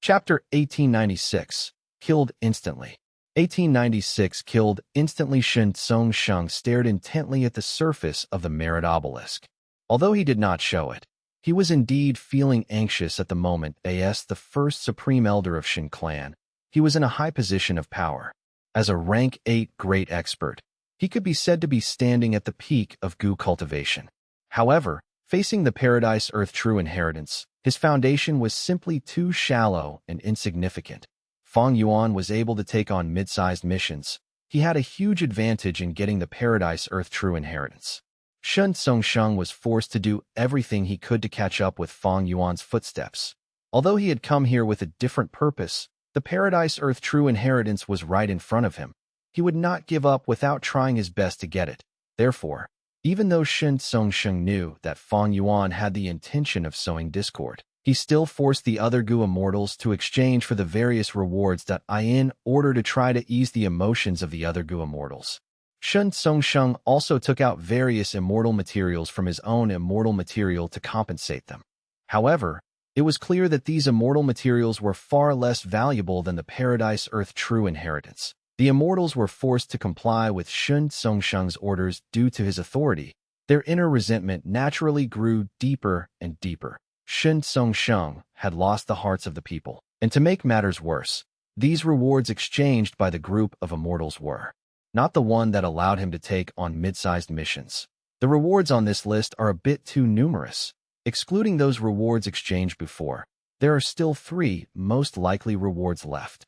Chapter 1896. Killed Instantly. 1896. Killed instantly. Shen Tsongsheng stared intently at the surface of the merit obelisk. Although he did not show it, he was indeed feeling anxious at the moment. As the first supreme elder of Shen clan, he was in a high position of power. As a rank 8 great expert, he could be said to be standing at the peak of Gu cultivation. However, facing the Paradise Earth true inheritance, his foundation was simply too shallow and insignificant. Fang Yuan was able to take on mid-sized missions. He had a huge advantage in getting the Paradise Earth true inheritance. Shen Tsongsheng was forced to do everything he could to catch up with Fang Yuan's footsteps. Although he had come here with a different purpose, the Paradise Earth true inheritance was right in front of him. He would not give up without trying his best to get it. Therefore, even though Shen Tsongsheng knew that Fang Yuan had the intention of sowing discord, he still forced the other Gu immortals to exchange for the various rewards in order to try to ease the emotions of the other Gu immortals. Shen Tsongsheng also took out various immortal materials from his own immortal material to compensate them. However, it was clear that these immortal materials were far less valuable than the Paradise Earth true inheritance. The immortals were forced to comply with Shen Tsongsheng's orders due to his authority. Their inner resentment naturally grew deeper and deeper. Shen Tsongsheng had lost the hearts of the people. And to make matters worse, these rewards exchanged by the group of immortals were not the one that allowed him to take on mid-sized missions. The rewards on this list are a bit too numerous. Excluding those rewards exchanged before, there are still 3 most likely rewards left.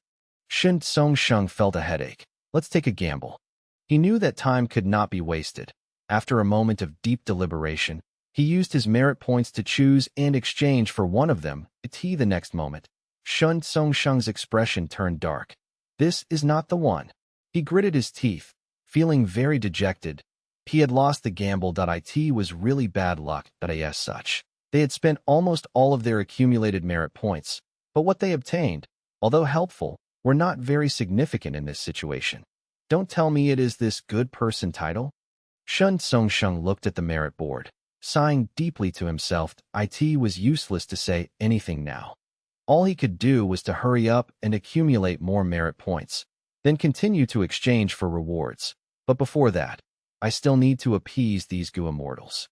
Shen Tsongsheng felt a headache. Let's take a gamble. He knew that time could not be wasted. After a moment of deep deliberation, he used his merit points to choose and exchange for one of them. The next moment, Shen Tsongsheng's expression turned dark. This is not the one. He gritted his teeth, feeling very dejected. He had lost the gamble. It was really bad luck. As such, they had spent almost all of their accumulated merit points, but what they obtained, although helpful, were not very significant in this situation. Don't tell me it is this good person title? Shen Tsongsheng looked at the merit board, sighing deeply to himself. It was useless to say anything now. All he could do was to hurry up and accumulate more merit points, then continue to exchange for rewards. But before that, I still need to appease these Gu immortals.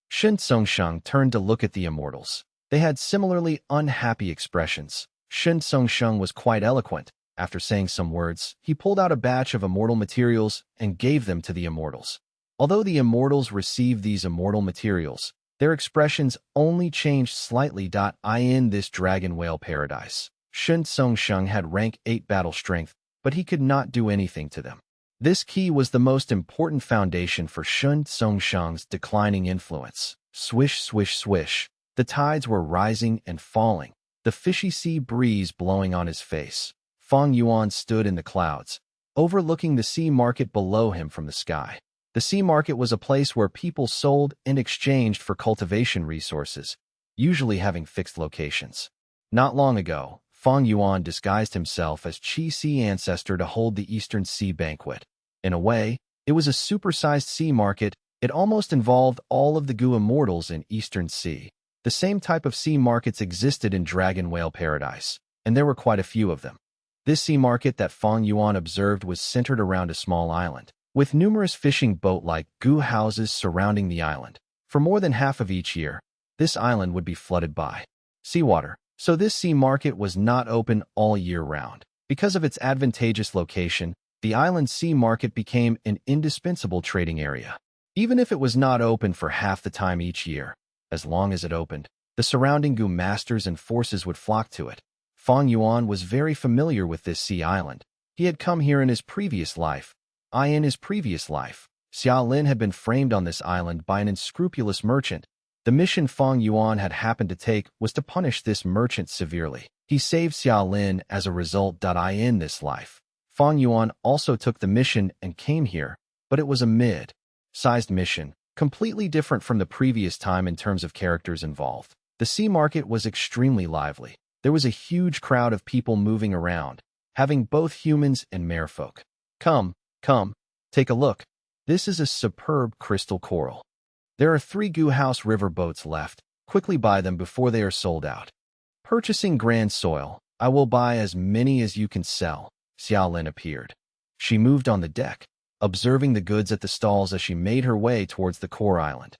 Shen Tsongsheng turned to look at the immortals. They had similarly unhappy expressions. Shen Tsongsheng was quite eloquent. After saying some words, he pulled out a batch of immortal materials and gave them to the immortals. Although the immortals received these immortal materials, their expressions only changed slightly. In this dragon whale paradise, Shen Tsongsheng had rank 8 battle strength, but he could not do anything to them. This key was the most important foundation for Shen Tsongsheng's declining influence. Swish, swish, swish. The tides were rising and falling, the fishy sea breeze blowing on his face. Fang Yuan stood in the clouds, overlooking the sea market below him from the sky. The sea market was a place where people sold and exchanged for cultivation resources, usually having fixed locations. Not long ago, Fang Yuan disguised himself as Qi Sea ancestor to hold the Eastern Sea banquet. In a way, it was a supersized sea market. It almost involved all of the Gu immortals in Eastern Sea. The same type of sea markets existed in Dragon Whale Paradise, and there were quite a few of them. This sea market that Fang Yuan observed was centered around a small island, with numerous fishing boat-like Gu houses surrounding the island. For more than half of each year, this island would be flooded by seawater, so this sea market was not open all year round. Because of its advantageous location, the island sea market became an indispensable trading area. Even if it was not open for half the time each year, as long as it opened, the surrounding Gu masters and forces would flock to it. Fang Yuan was very familiar with this sea island. He had come here in his previous life. In his previous life, Xia Lin had been framed on this island by an unscrupulous merchant. The mission Fang Yuan had happened to take was to punish this merchant severely. He saved Xia Lin as a result. In this life, Fang Yuan also took the mission and came here, but it was a mid-sized mission, completely different from the previous time in terms of characters involved. The sea market was extremely lively. There was a huge crowd of people moving around, having both humans and merfolk. Come, take a look. This is a superb crystal coral. There are 3 Gu House river boats left. Quickly buy them before they are sold out. Purchasing Grand Soil. I will buy as many as you can sell. Xiaolin appeared. She moved on the deck, observing the goods at the stalls as she made her way towards the core island.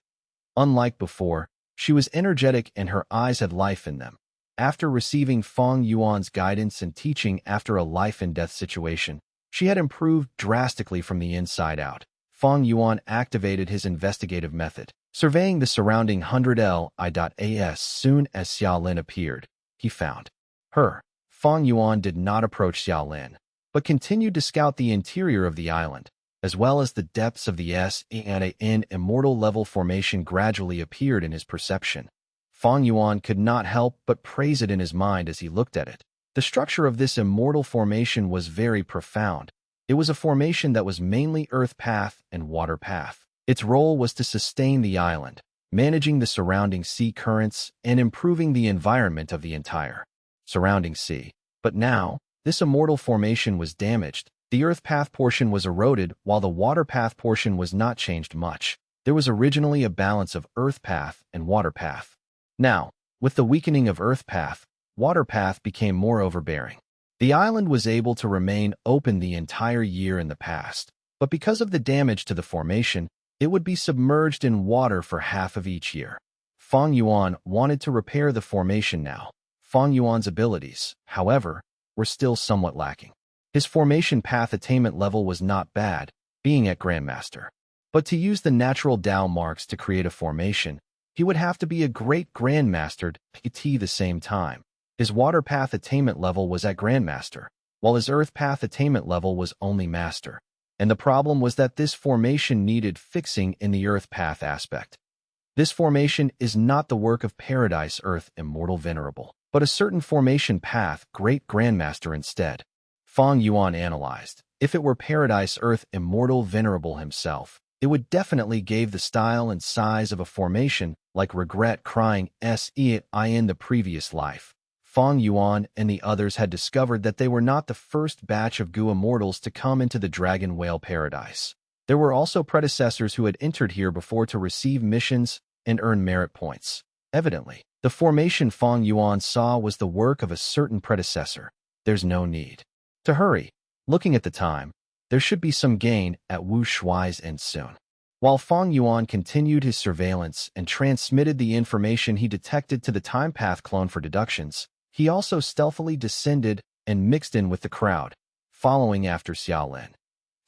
Unlike before, she was energetic and her eyes had life in them. After receiving Fang Yuan's guidance and teaching after a life-and-death situation, she had improved drastically from the inside out. Fang Yuan activated his investigative method, surveying the surrounding 100Li.As. Soon as Xiaolin appeared, he found her. Fang Yuan did not approach Xiaolin, but continued to scout the interior of the island, as well as the depths of the S&An immortal level formation gradually appeared in his perception. Fang Yuan could not help but praise it in his mind as he looked at it. The structure of this immortal formation was very profound. It was a formation that was mainly earth path and water path. Its role was to sustain the island, managing the surrounding sea currents and improving the environment of the entire surrounding sea. But now, this immortal formation was damaged. The earth path portion was eroded while the water path portion was not changed much. There was originally a balance of earth path and water path. Now, with the weakening of earth path, water path became more overbearing. The island was able to remain open the entire year in the past, but because of the damage to the formation, it would be submerged in water for half of each year. Fang Yuan wanted to repair the formation now. Fang Yuan's abilities, however, were still somewhat lacking. His formation path attainment level was not bad, being at Grandmaster. But to use the natural Tao marks to create a formation, he would have to be a great Grandmaster at the same time. His water path attainment level was at Grandmaster, while his earth path attainment level was only Master. And the problem was that this formation needed fixing in the earth path aspect. This formation is not the work of Paradise Earth Immortal Venerable, but a certain formation path Great Grandmaster instead. Fang Yuan analyzed. If it were Paradise Earth Immortal Venerable himself, it would definitely give the style and size of a formation like Regret Crying S.E. in the previous life. Fang Yuan and the others had discovered that they were not the first batch of Gu immortals to come into the Dragon Whale Paradise. There were also predecessors who had entered here before to receive missions and earn merit points. Evidently, the formation Fang Yuan saw was the work of a certain predecessor. There's no need to hurry. Looking at the time, there should be some gain at Wu Shui's end soon. While Fang Yuan continued his surveillance and transmitted the information he detected to the time path clone for deductions, he also stealthily descended and mixed in with the crowd, following after Xiaolin.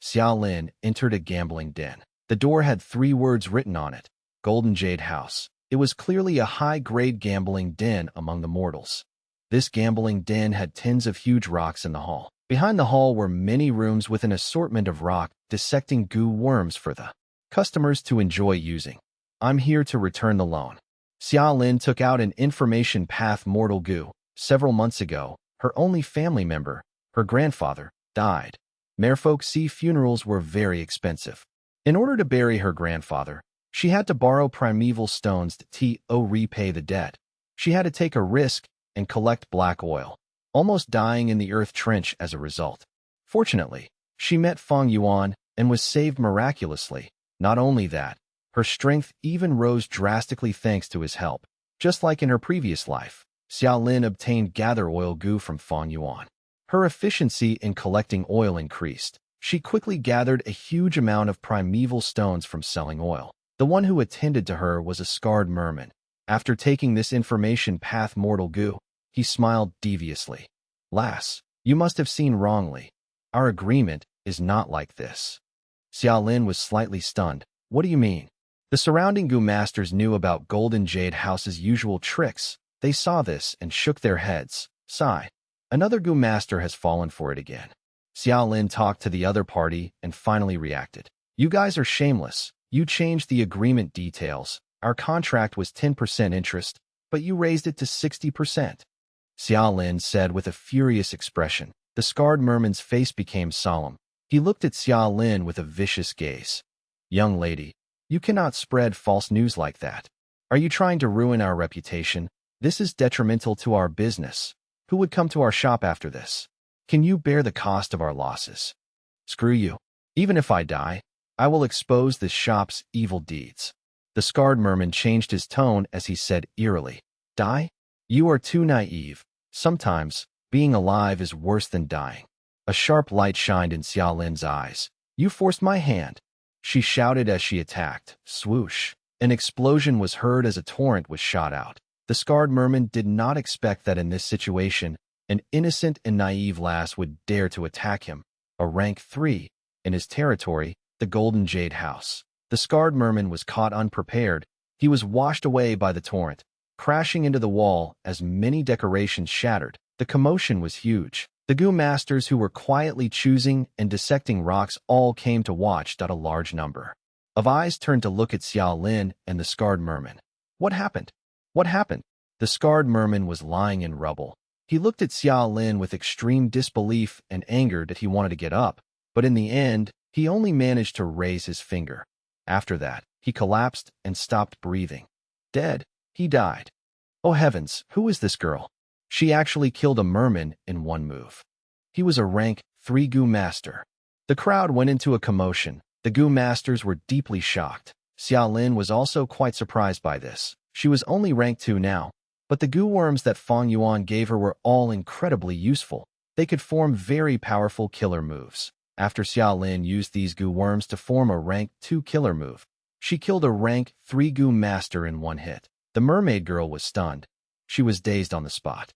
Xiaolin entered a gambling den. The door had 3 words written on it: Golden Jade House. It was clearly a high-grade gambling den among the mortals. This gambling den had tens of huge rocks in the hall. Behind the hall were many rooms with an assortment of rock dissecting goo worms for the customers to enjoy using. I'm here to return the loan. Xiaolin took out an information path mortal goo. Several months ago, her only family member, her grandfather, died. Merfolk sea funerals were very expensive. In order to bury her grandfather, she had to borrow primeval stones to repay the debt. She had to take a risk and collect black oil, almost dying in the earth trench as a result. Fortunately, she met Fang Yuan and was saved miraculously. Not only that, her strength even rose drastically thanks to his help. Just like in her previous life, Xiaolin obtained gather oil goo from Fang Yuan. Her efficiency in collecting oil increased. She quickly gathered a huge amount of primeval stones from selling oil. The one who attended to her was a scarred merman. After taking this information path mortal goo, he smiled deviously. Lass, you must have seen wrongly. Our agreement is not like this. Xiaolin was slightly stunned. What do you mean? The surrounding goo masters knew about Golden Jade House's usual tricks. They saw this and shook their heads. Sigh. Another goo master has fallen for it again. Xiaolin talked to the other party and finally reacted. You guys are shameless. You changed the agreement details. Our contract was 10% interest, but you raised it to 60%. Xiaolin said with a furious expression. The scarred merman's face became solemn. He looked at Xiaolin with a vicious gaze. Young lady, you cannot spread false news like that. Are you trying to ruin our reputation? This is detrimental to our business. Who would come to our shop after this? Can you bear the cost of our losses? Screw you. Even if I die, I will expose this shop's evil deeds. The scarred merman changed his tone as he said eerily, Die? You are too naive. Sometimes, Being alive is worse than dying. A sharp light shined in Xia Lin's eyes. You forced my hand, she shouted as she attacked. Swoosh. An explosion was heard as a torrent was shot out. The scarred merman did not expect that in this situation, an innocent and naive lass would dare to attack him. A rank 3, in his territory, the Golden Jade House. The scarred merman was caught unprepared. He was washed away by the torrent, crashing into the wall as many decorations shattered. The commotion was huge. The Gu masters who were quietly choosing and dissecting rocks all came to watch. A large number of eyes turned to look at Xia Lin and the scarred merman. What happened? What happened? The scarred merman was lying in rubble. He looked at Xia Lin with extreme disbelief and anger that he wanted to get up, but in the end, he only managed to raise his finger. After that, he collapsed and stopped breathing. Dead. He died. Oh heavens, who is this girl? She actually killed a merman in one move. He was a rank 3 Gu master. The crowd went into a commotion. The Gu masters were deeply shocked. Xia Lin was also quite surprised by this. She was only rank 2 now, but the Gu worms that Fang Yuan gave her were all incredibly useful. They could form very powerful killer moves. After Xia Lin used these Gu worms to form a rank 2 killer move, she killed a rank 3 Gu master in one hit. The mermaid girl was stunned. She was dazed on the spot.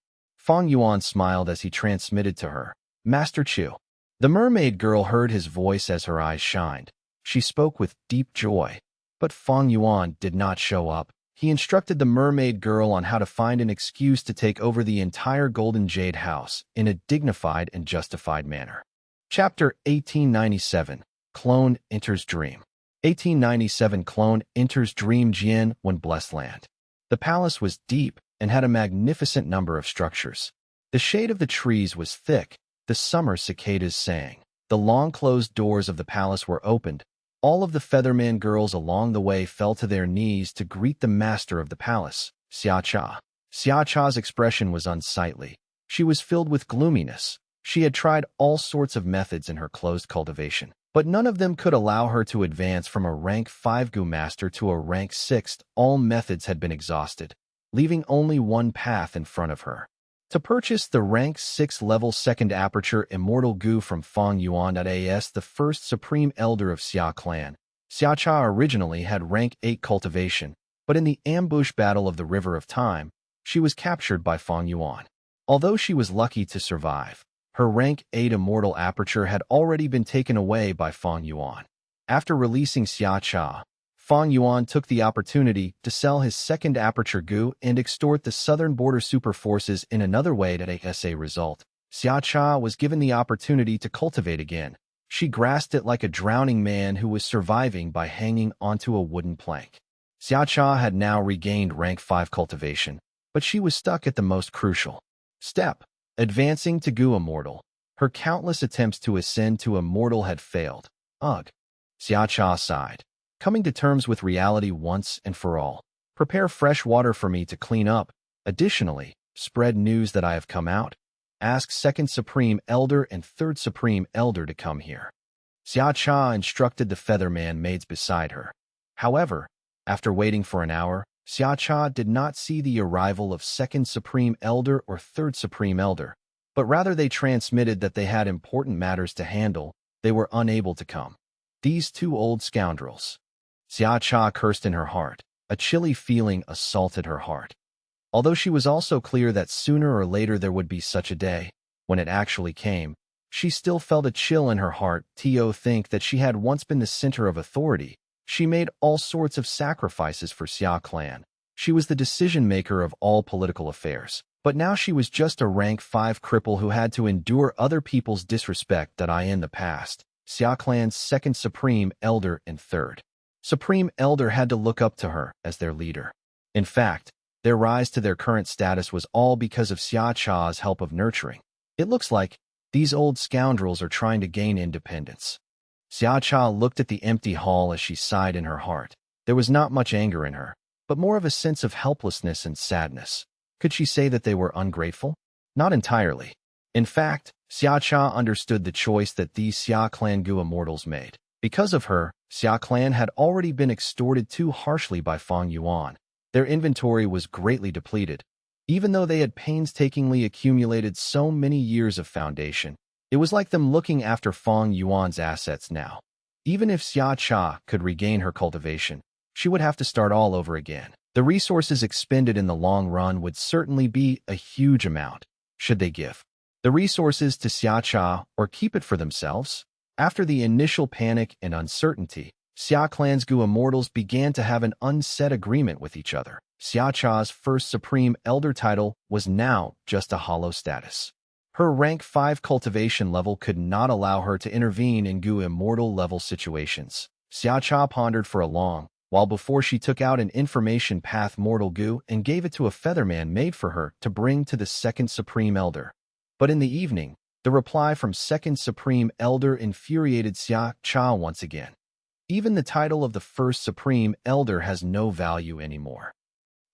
Fang Yuan smiled as he transmitted to her, Master Chu. The mermaid girl heard his voice as her eyes shined. She spoke with deep joy. But Fang Yuan did not show up. He instructed the mermaid girl on how to find an excuse to take over the entire Golden Jade House in a dignified and justified manner. Chapter 1897. Clone Enters Dream. 1897 Clone enters Dream Jian when blessed land. The palace was deep and had a magnificent number of structures. The shade of the trees was thick. The summer cicadas sang. The long closed doors of the palace were opened. All of the Featherman girls along the way fell to their knees to greet the master of the palace, Xia Cha. Xia Cha's expression was unsightly. She was filled with gloominess. She had tried all sorts of methods in her closed cultivation, but none of them could allow her to advance from a rank 5 Gu master to a rank 6. All methods had been exhausted, leaving only one path in front of her. To purchase the rank 6 level second aperture immortal Gu from Fang Yuan as the first supreme elder of Xia clan, Xia Cha originally had rank 8 cultivation, but in the ambush battle of the River of Time, she was captured by Fang Yuan. Although she was lucky to survive, her rank 8 immortal aperture had already been taken away by Fang Yuan. After releasing Xia Cha, Fang Yuan took the opportunity to sell his second aperture Gu and extort the southern border super forces in another way. As a result, Xia Cha was given the opportunity to cultivate again. She grasped it like a drowning man who was surviving by hanging onto a wooden plank. Xia Cha had now regained rank 5 cultivation, but she was stuck at the most crucial step, advancing to Gu Immortal. Her countless attempts to ascend to Immortal had failed. Ugh. Xia Cha sighed. Coming to terms with reality once and for all. Prepare fresh water for me to clean up. Additionally, spread news that I have come out. Ask Second Supreme Elder and Third Supreme Elder to come here. Xia Cha instructed the Featherman maids beside her. However, after waiting for an hour, Xia Cha did not see the arrival of Second Supreme Elder or Third Supreme Elder, but rather they transmitted that they had important matters to handle. They were unable to come. These two old scoundrels. Xia Cha cursed in her heart. A chilly feeling assaulted her heart. Although she was also clear that sooner or later there would be such a day, when it actually came, she still felt a chill in her heart. To think that she had once been the center of authority. She made all sorts of sacrifices for Xia clan. She was the decision-maker of all political affairs. But now she was just a rank 5 cripple who had to endure other people's disrespect. In the past, Xia clan's second supreme elder and third Supreme Elder had to look up to her as their leader. In fact, their rise to their current status was all because of Xia Cha's help of nurturing. It looks like these old scoundrels are trying to gain independence. Xia Cha looked at the empty hall as she sighed in her heart. There was not much anger in her, but more of a sense of helplessness and sadness. Could she say that they were ungrateful? Not entirely. In fact, Xia Cha understood the choice that these Xia Clan Gu Immortals made. Because of her, Xia Clan had already been extorted too harshly by Fang Yuan. Their inventory was greatly depleted. Even though they had painstakingly accumulated so many years of foundation, it was like them looking after Fang Yuan's assets now. Even if Xia Cha could regain her cultivation, she would have to start all over again. The resources expended in the long run would certainly be a huge amount. Should they give the resources to Xia Cha or keep it for themselves? After the initial panic and uncertainty, Xia Clan's Gu immortals began to have an unsaid agreement with each other. Xia Cha's first Supreme Elder title was now just a hollow status. Her rank 5 cultivation level could not allow her to intervene in Gu immortal level situations. Xia Cha pondered for a long while before she took out an information path mortal Gu and gave it to a featherman made for her to bring to the second Supreme Elder. But in the evening, the reply from second Supreme Elder infuriated Xia Cha once again. Even the title of the first Supreme Elder has no value anymore.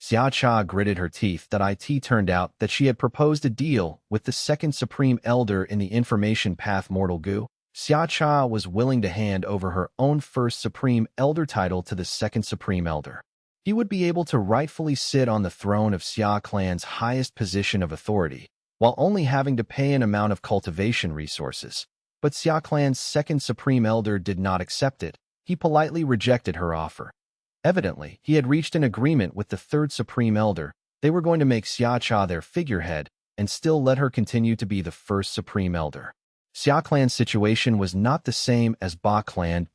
Xia Cha gritted her teeth that it turned out that she had proposed a deal with the second Supreme Elder in the information path mortal Gu. Xia Cha was willing to hand over her own first Supreme Elder title to the second Supreme Elder. He would be able to rightfully sit on the throne of Xia Clan's highest position of authority, while only having to pay an amount of cultivation resources. But Xia Clan's second Supreme Elder did not accept it. He politely rejected her offer. Evidently, he had reached an agreement with the third Supreme Elder. They were going to make Xia Cha their figurehead and still let her continue to be the first Supreme Elder. Xia Clan's situation was not the same as Ba Clan's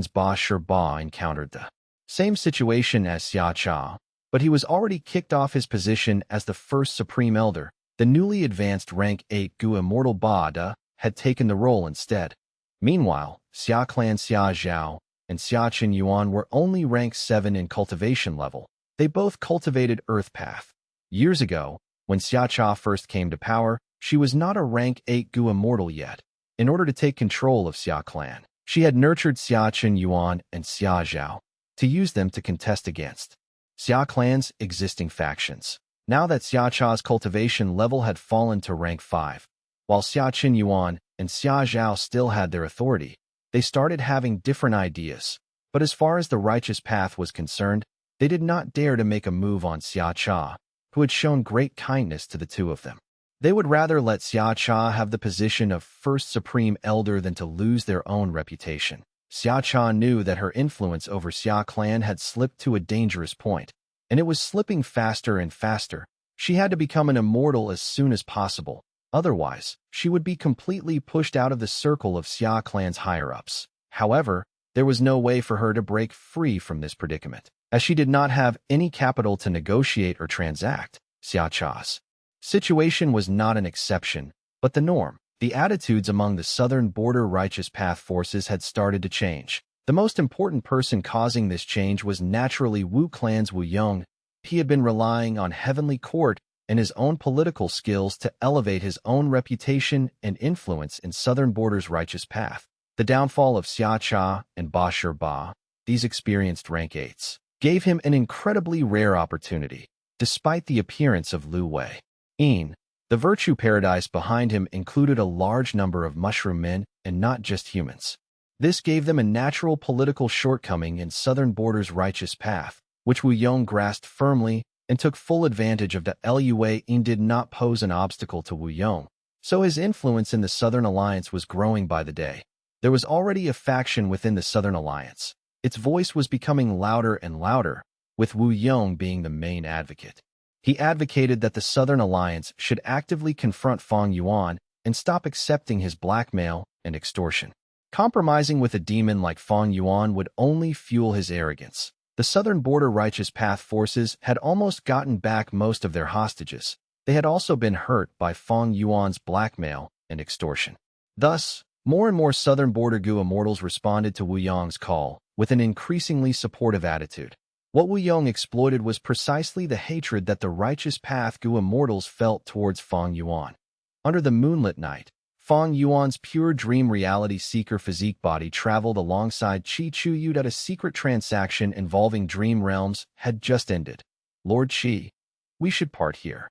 Ba Shi Ba encountered the same situation as Xia Cha, but he was already kicked off his position as the first Supreme Elder. The newly advanced rank 8 Gu Immortal Ba had taken the role instead. Meanwhile, Xia Clan Xia Zhao and Xia Chen Yuan were only rank 7 in cultivation level. They both cultivated Earth Path. Years ago, when Xia Cha first came to power, she was not a rank 8 Gu Immortal yet. In order to take control of Xia Clan, she had nurtured Xia Chen Yuan and Xia Zhao to use them to contest against Xia Clan's existing factions. Now that Xia Cha's cultivation level had fallen to rank 5, while Xia Chen Yuan and Xia Zhao still had their authority, they started having different ideas. But as far as the righteous path was concerned, they did not dare to make a move on Xia Cha, who had shown great kindness to the two of them. They would rather let Xia Cha have the position of first Supreme Elder than to lose their own reputation. Xia Cha knew that her influence over Xia Clan had slipped to a dangerous point, and it was slipping faster and faster. She had to become an immortal as soon as possible. Otherwise, she would be completely pushed out of the circle of Xia Clan's higher-ups. However, there was no way for her to break free from this predicament, as she did not have any capital to negotiate or transact. Xia Cha's situation was not an exception, but the norm. The attitudes among the southern border righteous path forces had started to change. The most important person causing this change was naturally Wu Clan's Wu Yong. He had been relying on Heavenly Court and his own political skills to elevate his own reputation and influence in southern border's righteous path. The downfall of Xia Cha and Ba Shi Ba, these experienced rank 8s, gave him an incredibly rare opportunity. Despite the appearance of Lu Wei In, the virtue paradise behind him included a large number of mushroom men and not just humans. This gave them a natural political shortcoming in southern border's righteous path, which Wu Yong grasped firmly and took full advantage of. Lu Wei In did not pose an obstacle to Wu Yong, so his influence in the Southern Alliance was growing by the day. There was already a faction within the Southern Alliance. Its voice was becoming louder and louder, with Wu Yong being the main advocate. He advocated that the Southern Alliance should actively confront Fang Yuan and stop accepting his blackmail and extortion. Compromising with a demon like Fang Yuan would only fuel his arrogance. The Southern Border Righteous Path forces had almost gotten back most of their hostages. They had also been hurt by Fang Yuan's blackmail and extortion. Thus, more and more Southern Border Gu immortals responded to Wu Yong's call with an increasingly supportive attitude. What Wu Yong exploited was precisely the hatred that the Righteous Path Gu immortals felt towards Fang Yuan. Under the moonlit night, Fang Yuan's pure dream reality seeker physique body traveled alongside Qi Chuyu. A secret transaction involving dream realms had just ended. Lord Qi, we should part here.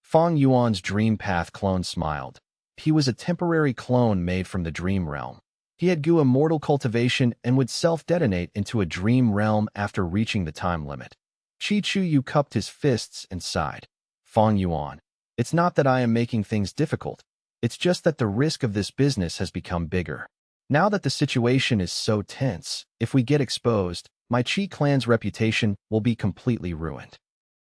Fang Yuan's dream path clone smiled. He was a temporary clone made from the dream realm. He had Gu immortal cultivation and would self-detonate into a dream realm after reaching the time limit. Qi Chuyu cupped his fists and sighed. Fang Yuan. It's not that I am making things difficult. It's just that the risk of this business has become bigger. Now that the situation is so tense, if we get exposed, my Qi clan's reputation will be completely ruined.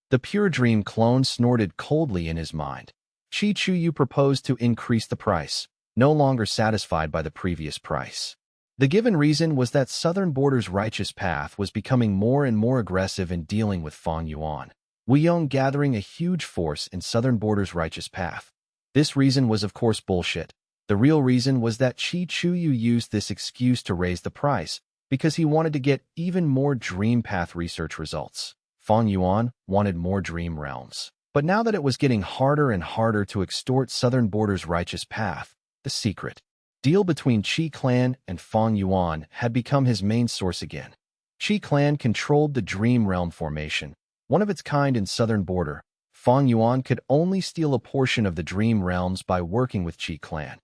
The Pure Dream clone snorted coldly in his mind. Qi Chuyu proposed to increase the price, no longer satisfied by the previous price. The given reason was that Southern Border's righteous path was becoming more and more aggressive in dealing with Fang Yuan. Weiyong gathering a huge force in Southern Border's righteous path. This reason was of course bullshit. The real reason was that Qi Chuyu used this excuse to raise the price because he wanted to get even more Dream Path research results. Fang Yuan wanted more Dream Realms. But now that it was getting harder and harder to extort Southern Border's righteous path, the secret deal between Qi Clan and Fang Yuan had become his main source again. Qi Clan controlled the Dream Realm formation, one of its kind in Southern Border. Fang Yuan could only steal a portion of the Dream Realms by working with Qi Clan.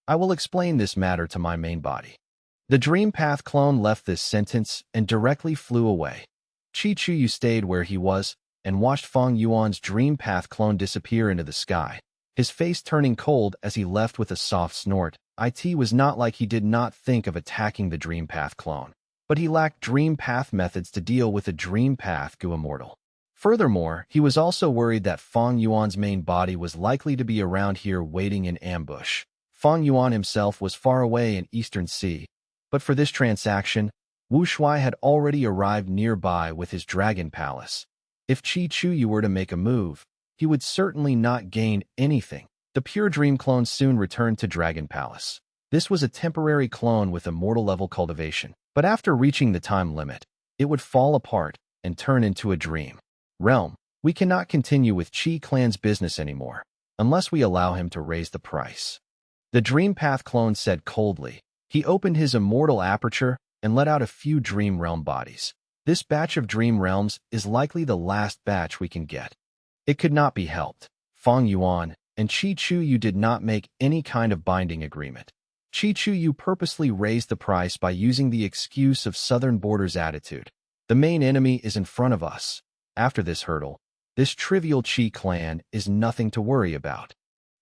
I will explain this matter to my main body. The Dream Path clone left this sentence and directly flew away. Qi Chuyu stayed where he was and watched Fang Yuan's Dream Path clone disappear into the sky, his face turning cold as he left with a soft snort. It was not like he did not think of attacking the Dream Path clone, but he lacked Dream Path methods to deal with a Dream Path Gu Immortal. Furthermore, he was also worried that Fang Yuan's main body was likely to be around here waiting in ambush. Fang Yuan himself was far away in Eastern Sea, but for this transaction, Wu Shuai had already arrived nearby with his dragon palace. If Qi Chuyu were to make a move, he would certainly not gain anything. The Pure Dream clone soon returned to Dragon Palace. This was a temporary clone with immortal level cultivation, but after reaching the time limit, it would fall apart and turn into a dream realm. We cannot continue with Qi Clan's business anymore, unless we allow him to raise the price. The Dream Path clone said coldly. He opened his immortal aperture and let out a few Dream Realm bodies. This batch of Dream Realms is likely the last batch we can get. It could not be helped. Fang Yuan and Qi Chuyu did not make any kind of binding agreement. Qi Chuyu purposely raised the price by using the excuse of Southern Border's attitude. The main enemy is in front of us. After this hurdle, this trivial Qi clan is nothing to worry about.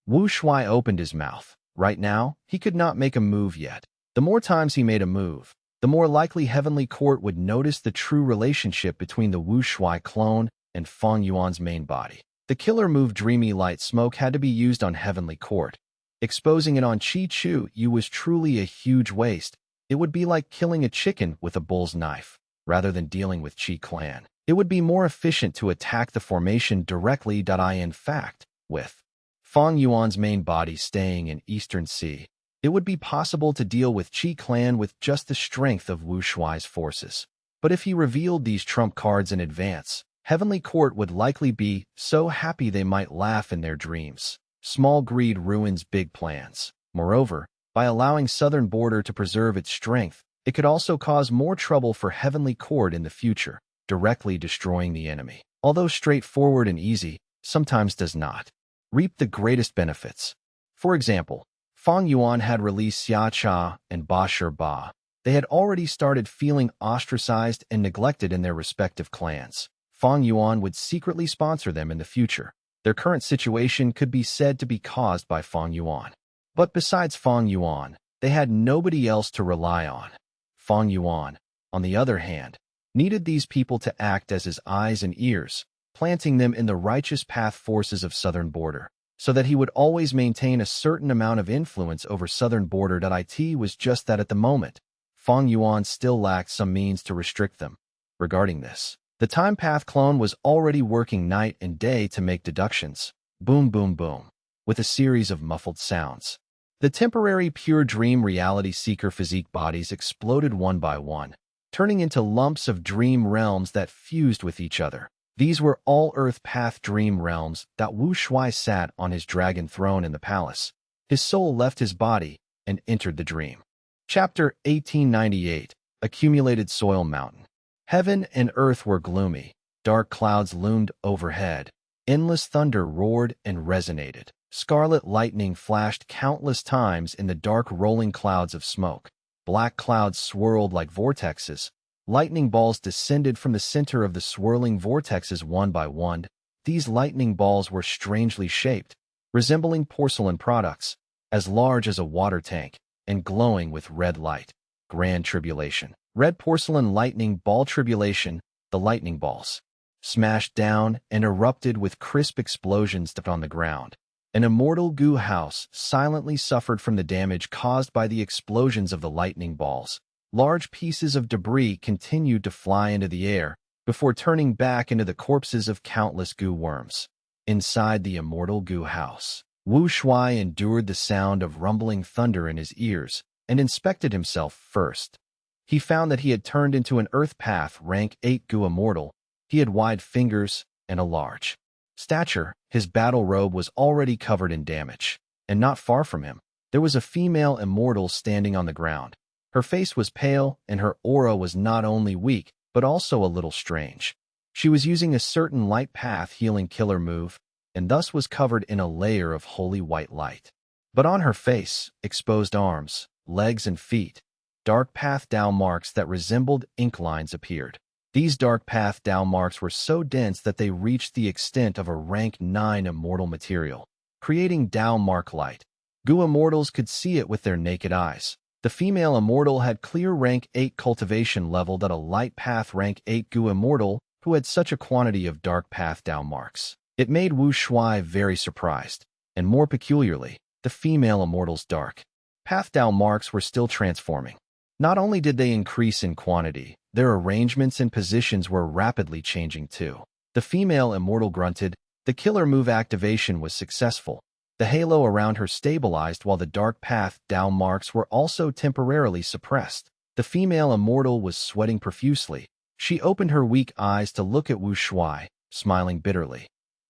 Wu Shuai opened his mouth. Right now, he could not make a move yet. The more times he made a move, the more likely Heavenly Court would notice the true relationship between the Wu Shuai clone and Fang Yuan's main body. The killer move Dreamy Light Smoke had to be used on Heavenly Court. Exposing it on Qi Chuyu was truly a huge waste. It would be like killing a chicken with a bull's knife. Rather than dealing with Qi Clan, it would be more efficient to attack the formation directly. In fact, with Fang Yuan's main body staying in Eastern Sea, it would be possible to deal with Qi Clan with just the strength of Wu Shuai's forces. But if he revealed these trump cards in advance, Heavenly Court would likely be so happy they might laugh in their dreams. Small greed ruins big plans. Moreover, by allowing Southern Border to preserve its strength, it could also cause more trouble for Heavenly Court in the future, directly destroying the enemy. Although straightforward and easy, sometimes does not reap the greatest benefits. For example, Fang Yuan had released Xia Cha and Ba Shi Ba. They had already started feeling ostracized and neglected in their respective clans. Fang Yuan would secretly sponsor them in the future. Their current situation could be said to be caused by Fang Yuan. But besides Fang Yuan, they had nobody else to rely on. Fang Yuan, on the other hand, needed these people to act as his eyes and ears, planting them in the righteous path forces of Southern Border, so that he would always maintain a certain amount of influence over Southern Border. It was just that at the moment, Fang Yuan still lacked some means to restrict them. Regarding this, the Time Path clone was already working night and day to make deductions. Boom, boom, boom, with a series of muffled sounds. The temporary Pure Dream Reality Seeker physique bodies exploded one by one, turning into lumps of dream realms that fused with each other. These were all Earth Path dream realms that Wu Shuai sat on his dragon throne in the palace. His soul left his body and entered the dream. Chapter 1898. Accumulated Soil Mountain. Heaven and earth were gloomy. Dark clouds loomed overhead. Endless thunder roared and resonated. Scarlet lightning flashed countless times in the dark rolling clouds of smoke. Black clouds swirled like vortexes. Lightning balls descended from the center of the swirling vortexes one by one, These lightning balls were strangely shaped, resembling porcelain products, as large as a water tank, and glowing with red light. Grand Tribulation. Red porcelain lightning ball tribulation, the lightning balls, smashed down and erupted with crisp explosions on the ground. An immortal goo house silently suffered from the damage caused by the explosions of the lightning balls. Large pieces of debris continued to fly into the air before turning back into the corpses of countless goo worms. Inside the immortal goo house, Wu Shuai endured the sound of rumbling thunder in his ears and inspected himself first. He found that he had turned into an Earth Path Rank 8 Goo Immortal. He had wide fingers and a large stature. His battle robe was already covered in damage, and not far from him, there was a female immortal standing on the ground. Her face was pale, and her aura was not only weak, but also a little strange. She was using a certain light path healing killer move, and thus was covered in a layer of holy white light. But on her face, exposed arms, legs, and feet, dark path Dao marks that resembled ink lines appeared. These dark path Dao marks were so dense that they reached the extent of a rank 9 immortal material, creating Dao mark light. Goo immortals could see it with their naked eyes. The female immortal had clear rank 8 cultivation leveled at a light path rank 8 Goo immortal who had such a quantity of dark path Dao marks. It made Wu Shuai very surprised, and more peculiarly, the female immortal's dark path Dao marks were still transforming. Not only did they increase in quantity, their arrangements and positions were rapidly changing too. The female immortal grunted. The killer move activation was successful. The halo around her stabilized while the dark path Dao marks were also temporarily suppressed. The female immortal was sweating profusely. She opened her weak eyes to look at Wu Shuai, smiling bitterly.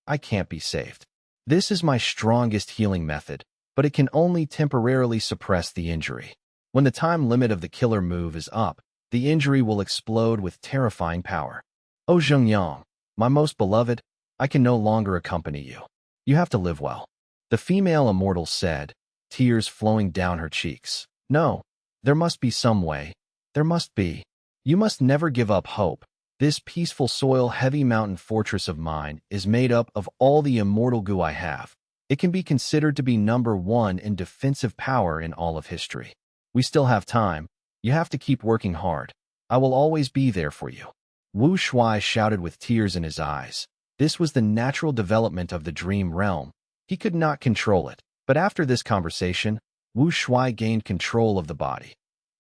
I can't be saved. This is my strongest healing method, but it can only temporarily suppress the injury. When the time limit of the killer move is up, the injury will explode with terrifying power. Oh Zhengyang, my most beloved, I can no longer accompany you. You have to live well. The female immortal said, tears flowing down her cheeks. No, there must be some way. There must be. You must never give up hope. This peaceful soil heavy mountain fortress of mine is made up of all the immortal goo I have. It can be considered to be number 1 in defensive power in all of history. We still have time. You have to keep working hard. I will always be there for you. Wu Shuai shouted with tears in his eyes. This was the natural development of the dream realm. He could not control it. But after this conversation, Wu Shuai gained control of the body.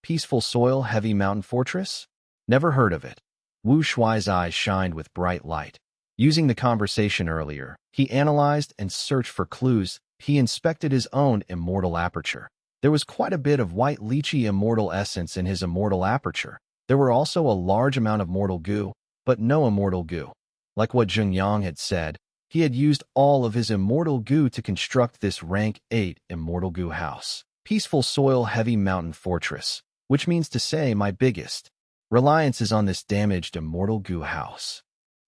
Peaceful soil heavy mountain fortress? Never heard of it. Wu Shuai's eyes shined with bright light. Using the conversation earlier, he analyzed and searched for clues. He inspected his own immortal aperture. There was quite a bit of white lychee immortal essence in his immortal aperture. There were also a large amount of mortal goo, but no immortal goo. Like what Zhengyang had said, he had used all of his immortal goo to construct this rank 8 immortal goo house. Peaceful soil heavy mountain fortress, which means to say my biggest reliance is on this damaged immortal goo house.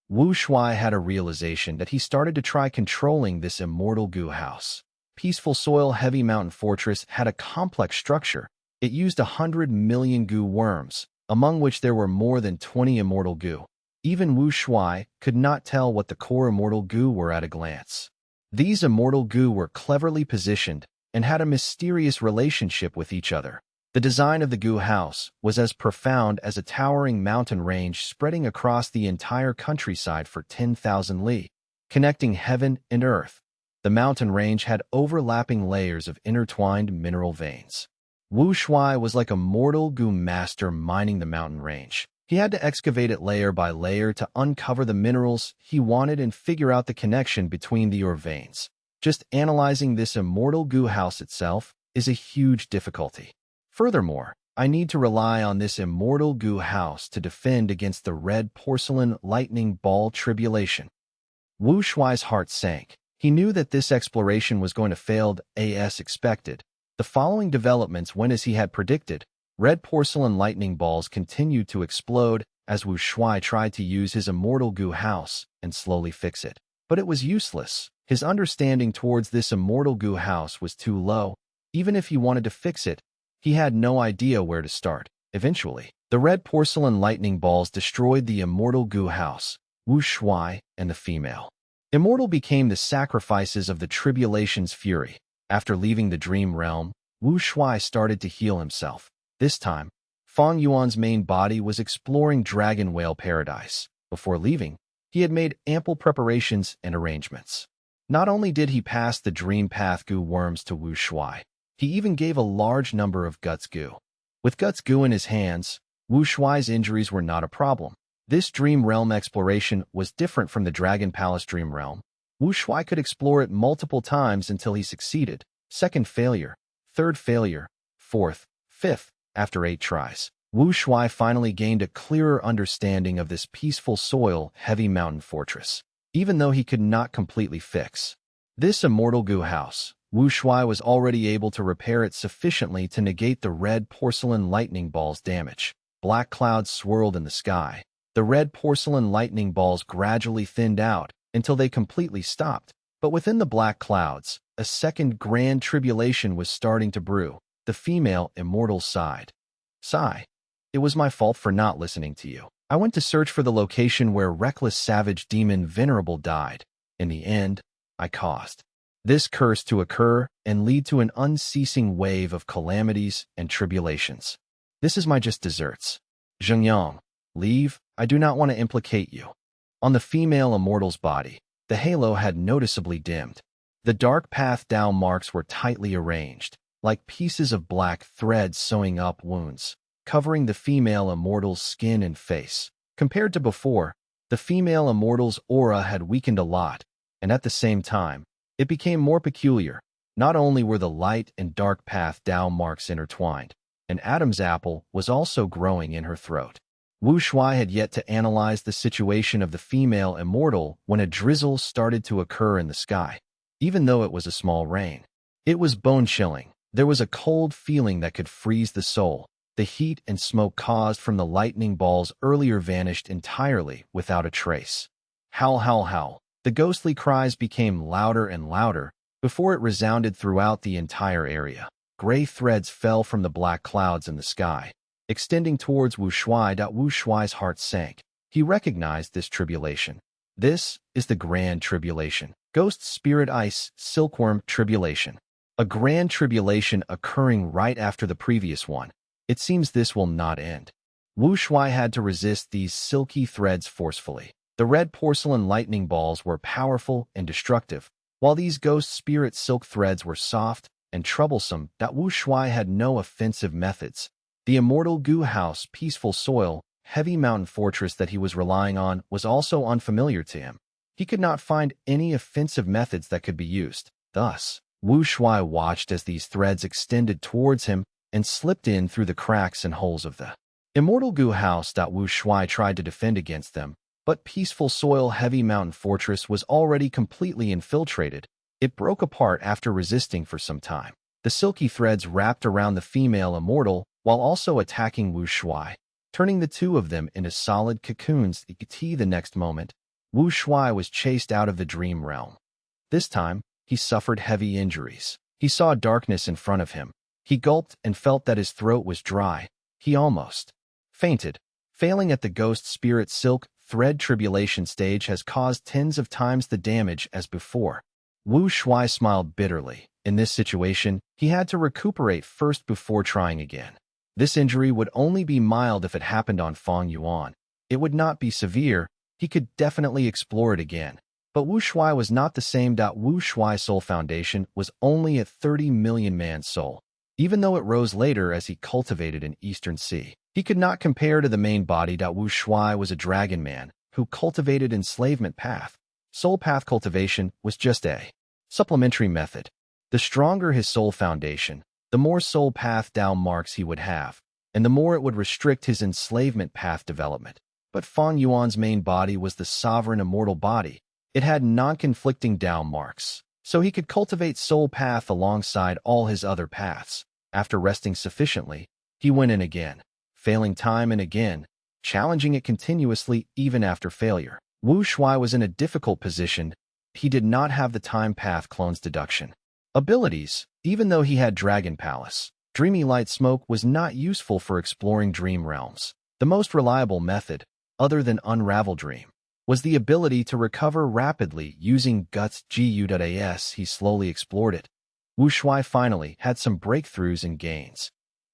Wu Shuai had a realization that he started to try controlling this immortal goo house. Peaceful soil heavy mountain fortress had a complex structure. It used 100 million goo worms, among which there were more than 20 immortal goo. Even Wu Shuai could not tell what the core immortal goo were at a glance. These immortal goo were cleverly positioned and had a mysterious relationship with each other. The design of the goo house was as profound as a towering mountain range spreading across the entire countryside for 10,000 li, connecting heaven and earth. The mountain range had overlapping layers of intertwined mineral veins. Wu Shuai was like a mortal goo master mining the mountain range. He had to excavate it layer by layer to uncover the minerals he wanted and figure out the connection between the ore veins. Just analyzing this immortal goo house itself is a huge difficulty. Furthermore, I need to rely on this immortal goo house to defend against the red porcelain lightning ball tribulation. Wu Shuai's heart sank. He knew that this exploration was going to fail as expected. The following developments went as he had predicted. Red porcelain lightning balls continued to explode as Wu Shuai tried to use his immortal goo house and slowly fix it. But it was useless. His understanding towards this immortal goo house was too low. Even if he wanted to fix it, he had no idea where to start. Eventually, the red porcelain lightning balls destroyed the immortal goo house, Wu Shuai, and the female Immortal became the sacrifices of the tribulation's fury. After leaving the dream realm, Wu Shuai started to heal himself. This time, Fang Yuan's main body was exploring Dragon Whale Paradise. Before leaving, he had made ample preparations and arrangements. Not only did he pass the dream path goo worms to Wu Shuai, he even gave a large number of guts goo. With guts goo in his hands, Wu Shuai's injuries were not a problem. This dream realm exploration was different from the Dragon Palace dream realm. Wu Shuai could explore it multiple times until he succeeded. Second failure, third failure, fourth, fifth. After 8 tries, Wu Shuai finally gained a clearer understanding of this peaceful soil, heavy mountain fortress. Even though he could not completely fix this immortal goo house, Wu Shuai was already able to repair it sufficiently to negate the red porcelain lightning ball's damage. Black clouds swirled in the sky. The red porcelain lightning balls gradually thinned out until they completely stopped. But within the black clouds, a second grand tribulation was starting to brew. The female immortal sighed. Sigh. It was my fault for not listening to you. I went to search for the location where reckless savage demon Venerable died. In the end, I caused this curse to occur and lead to an unceasing wave of calamities and tribulations. This is my just desserts. Zhengyang, leave. I do not want to implicate you. On the female immortal's body, the halo had noticeably dimmed. The dark path down marks were tightly arranged, like pieces of black thread sewing up wounds, covering the female immortal's skin and face. Compared to before, the female immortal's aura had weakened a lot, and at the same time, it became more peculiar. Not only were the light and dark path down marks intertwined, an Adam's apple was also growing in her throat. Wu Shuai had yet to analyze the situation of the female immortal when a drizzle started to occur in the sky. Even though it was a small rain, it was bone-chilling. There was a cold feeling that could freeze the soul. The heat and smoke caused from the lightning balls earlier vanished entirely without a trace. Howl, howl, howl. The ghostly cries became louder and louder before it resounded throughout the entire area. Gray threads fell from the black clouds in the sky, extending towards Wu Shuai. Wu Shuai's heart sank. He recognized this tribulation. This is the Grand Tribulation. Ghost Spirit Ice Silkworm Tribulation. A grand tribulation occurring right after the previous one. It seems this will not end. Wu Shuai had to resist these silky threads forcefully. The red porcelain lightning balls were powerful and destructive, while these ghost spirit silk threads were soft and troublesome. Wu Shuai had no offensive methods. The immortal goo house, peaceful soil, heavy mountain fortress that he was relying on was also unfamiliar to him. He could not find any offensive methods that could be used. Thus, Wu Shuai watched as these threads extended towards him and slipped in through the cracks and holes of the immortal goo house. Wu Shuai tried to defend against them, but peaceful soil heavy mountain fortress was already completely infiltrated. It broke apart after resisting for some time. The silky threads wrapped around the female immortal while also attacking Wu Shuai, turning the two of them into solid cocoons. The next moment, Wu Shuai was chased out of the dream realm. This time, he suffered heavy injuries. He saw darkness in front of him. He gulped and felt that his throat was dry. He almost fainted. Failing at the ghost spirit silk thread tribulation stage has caused tens of times the damage as before. Wu Shuai smiled bitterly. In this situation, he had to recuperate first before trying again. This injury would only be mild if it happened on Fang Yuan. It would not be severe. He could definitely explore it again. But Wu Shuai was not the same. Wu Shuai's soul foundation was only at 30 million man soul. Even though it rose later as he cultivated in Eastern Sea, he could not compare to the main body. Wu Shuai was a dragon man who cultivated enslavement path. Soul path cultivation was just a supplementary method. The stronger his soul foundation, the more soul path down marks he would have, and the more it would restrict his enslavement path development. But Fang Yuan's main body was the sovereign immortal body. It had non-conflicting down marks, so he could cultivate soul path alongside all his other paths. After resting sufficiently, he went in again, failing time and again, challenging it continuously even after failure. Wu Shuai was in a difficult position. He did not have the time path clones deduction abilities. Even though he had Dragon Palace, Dreamy Light Smoke was not useful for exploring dream realms. The most reliable method, other than Unravel Dream, was the ability to recover rapidly using guts.Gu.As. He slowly explored it. Wu Shuai finally had some breakthroughs and gains.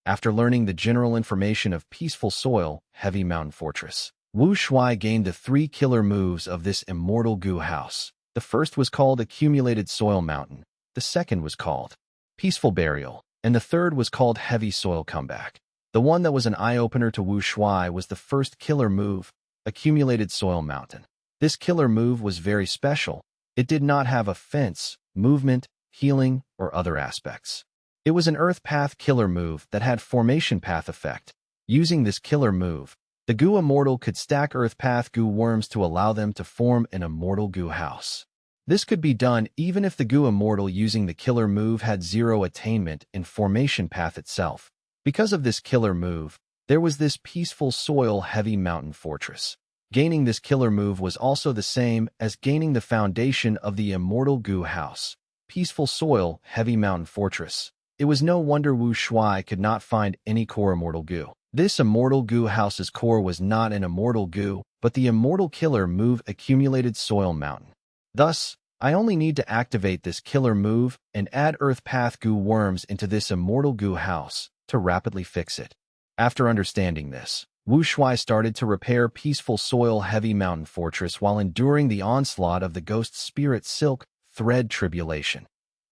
After learning the general information of Peaceful Soil, Heavy Mountain Fortress, Wu Shuai gained the 3 killer moves of this immortal goo house. The first was called Accumulated Soil Mountain, the second was called Peaceful Burial, and the third was called Heavy Soil Comeback. The one that was an eye-opener to Wu Shuai was the first killer move, Accumulated Soil Mountain. This killer move was very special. It did not have offense, movement, healing, or other aspects. It was an Earth Path killer move that had Formation Path effect. Using this killer move, the Goo Immortal could stack Earth Path Goo worms to allow them to form an immortal Goo house. This could be done even if the Goo Immortal using the killer move had 0 attainment in Formation Path itself. Because of this killer move, there was this Peaceful Soil Heavy Mountain Fortress. Gaining this killer move was also the same as gaining the foundation of the immortal Goo house. Peaceful Soil Heavy Mountain Fortress. It was no wonder Wu Shuai could not find any core immortal goo. This immortal goo house's core was not an immortal goo, but the immortal killer move Accumulated Soil Mountain. Thus, I only need to activate this killer move and add Earth Path Goo worms into this immortal goo house to rapidly fix it. After understanding this, Wu Shuai started to repair Peaceful Soil Heavy Mountain Fortress while enduring the onslaught of the Ghost Spirit Silk Thread Tribulation.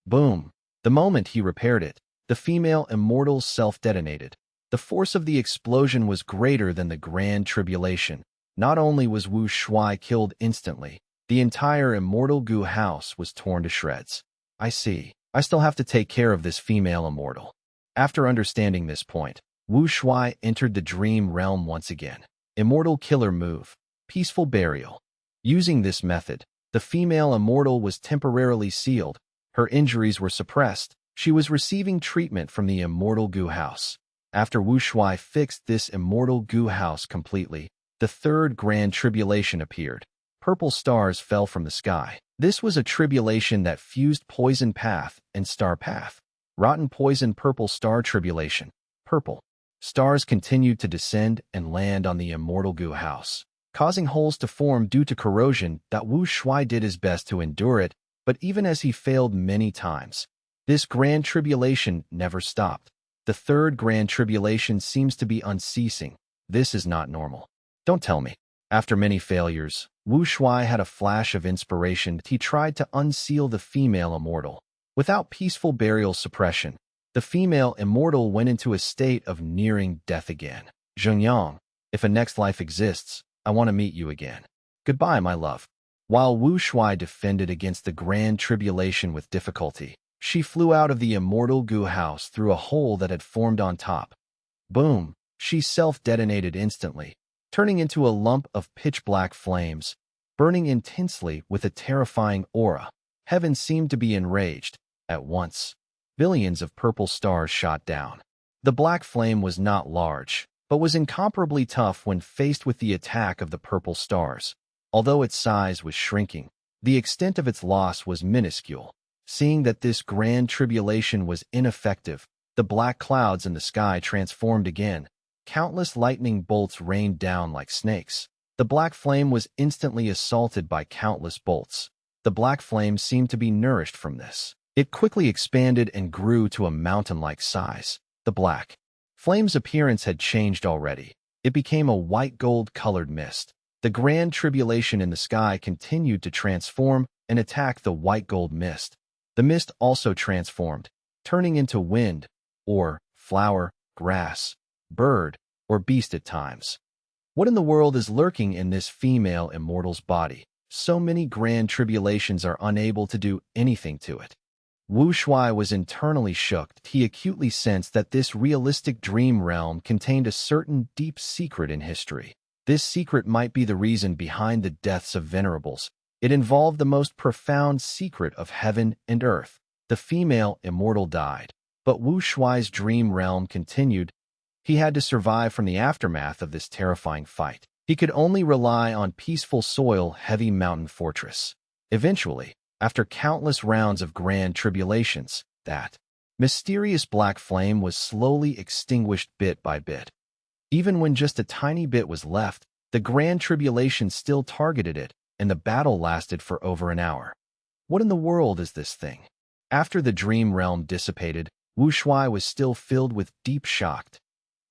Boom! The moment he repaired it, the female immortal self-detonated. The force of the explosion was greater than the Grand Tribulation. Not only was Wu Shuai killed instantly, the entire immortal goo house was torn to shreds. I see. I still have to take care of this female immortal. After understanding this point, Wu Shuai entered the dream realm once again. Immortal killer move. Peaceful Burial. Using this method, the female immortal was temporarily sealed. Her injuries were suppressed. She was receiving treatment from the immortal goo house. After Wu Shuai fixed this immortal goo house completely, the third Grand Tribulation appeared. Purple stars fell from the sky. This was a tribulation that fused Poison Path and Star Path. Rotten Poison Purple Star Tribulation. Purple stars continued to descend and land on the immortal goo house, causing holes to form due to corrosion. Wu Shuai did his best to endure it, but even as he failed many times, this Grand Tribulation never stopped. The third Grand Tribulation seems to be unceasing. This is not normal. Don't tell me. After many failures, Wu Shuai had a flash of inspiration. He tried to unseal the female immortal. Without peaceful burial suppression, the female immortal went into a state of nearing death again. Zhengyang, if a next life exists, I want to meet you again. Goodbye, my love. While Wu Shuai defended against the Grand Tribulation with difficulty, she flew out of the immortal goo house through a hole that had formed on top. Boom! She self-detonated instantly, turning into a lump of pitch-black flames, burning intensely with a terrifying aura. Heaven seemed to be enraged. At once, billions of purple stars shot down. The black flame was not large, but was incomparably tough when faced with the attack of the purple stars. Although its size was shrinking, the extent of its loss was minuscule. Seeing that this Grand Tribulation was ineffective, the black clouds in the sky transformed again. Countless lightning bolts rained down like snakes. The black flame was instantly assaulted by countless bolts. The black flame seemed to be nourished from this. It quickly expanded and grew to a mountain-like size. The black flame's appearance had changed already. It became a white gold-colored mist. The Grand Tribulation in the sky continued to transform and attack the white gold mist. The mist also transformed, turning into wind, or flower, grass, bird, or beast at times. What in the world is lurking in this female immortal's body? So many Grand Tribulations are unable to do anything to it. Wu Shuai was internally shook. He acutely sensed that this realistic dream realm contained a certain deep secret in history. This secret might be the reason behind the deaths of venerables. It involved the most profound secret of heaven and earth. The female immortal died, but Wu Shuai's dream realm continued. He had to survive from the aftermath of this terrifying fight. He could only rely on Peaceful Soil Heavy Mountain Fortress. Eventually, after countless rounds of Grand Tribulations, that mysterious black flame was slowly extinguished bit by bit. Even when just a tiny bit was left, The Grand Tribulation still targeted it, and the battle lasted for over an hour. What in the world is this thing? After the dream realm dissipated, Wu Shuai was still filled with deep shock.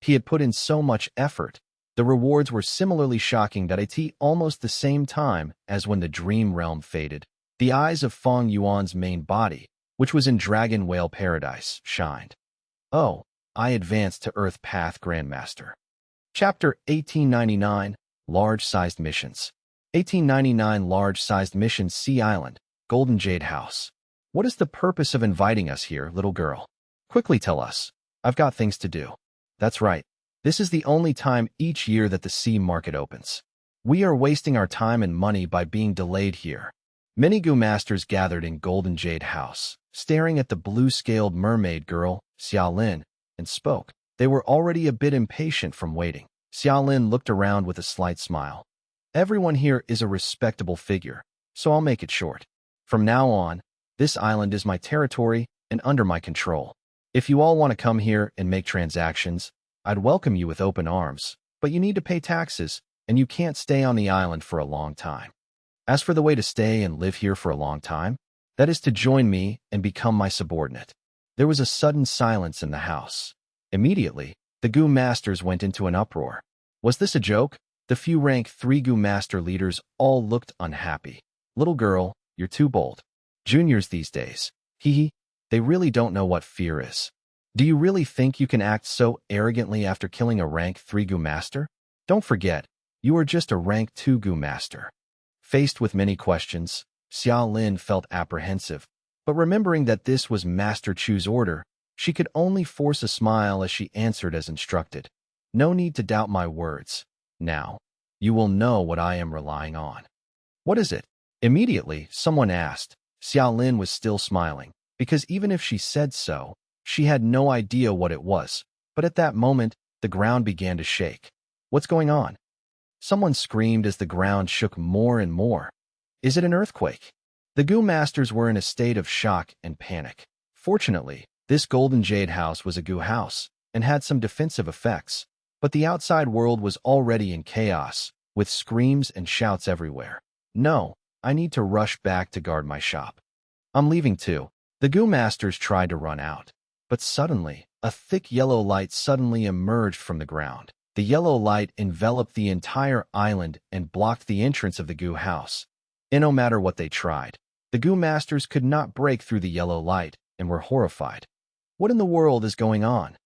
He had put in so much effort. The rewards were similarly shocking that at almost the same time as when the dream realm faded, the eyes of Fang Yuan's main body, which was in Dragon Whale Paradise, shined. Oh, I advanced to Earth Path Grandmaster. Chapter 1899, Large-Sized Missions. 1899 Large-Sized Missions Sea Island, Golden Jade House. What is the purpose of inviting us here, little girl? Quickly tell us. I've got things to do. That's right. This is the only time each year that the sea market opens. We are wasting our time and money by being delayed here. Many Gu masters gathered in Golden Jade House, staring at the blue-scaled mermaid girl, Xiaolin, and spoke. They were already a bit impatient from waiting. Xiaolin looked around with a slight smile. Everyone here is a respectable figure, so I'll make it short. From now on, this island is my territory and under my control. If you all want to come here and make transactions, I'd welcome you with open arms, but you need to pay taxes, and you can't stay on the island for a long time. As for the way to stay and live here for a long time, that is to join me and become my subordinate. There was a sudden silence in the house. Immediately, the Gu masters went into an uproar. Was this a joke? The few rank 3 Gu master leaders all looked unhappy. Little girl, you're too bold. Juniors these days, hee, they really don't know what fear is. Do you really think you can act so arrogantly after killing a rank 3 Gu master? Don't forget, you are just a rank 2 Gu master. Faced with many questions, Xiaolin felt apprehensive, but remembering that this was Master Chu's order, she could only force a smile as she answered as instructed. No need to doubt my words. Now, you will know what I am relying on. What is it? Immediately, someone asked. Xiaolin was still smiling, because even if she said so, she had no idea what it was. But at that moment, the ground began to shake. What's going on? Someone screamed as the ground shook more and more. Is it an earthquake? The Gu masters were in a state of shock and panic. Fortunately, this Golden Jade House was a Gu house and had some defensive effects, but the outside world was already in chaos, with screams and shouts everywhere. No, I need to rush back to guard my shop. I'm leaving too. The Gu masters tried to run out, but suddenly, a thick yellow light suddenly emerged from the ground. The yellow light enveloped the entire island and blocked the entrance of the Gu house. And no matter what they tried, the Gu masters could not break through the yellow light and were horrified. What in the world is going on?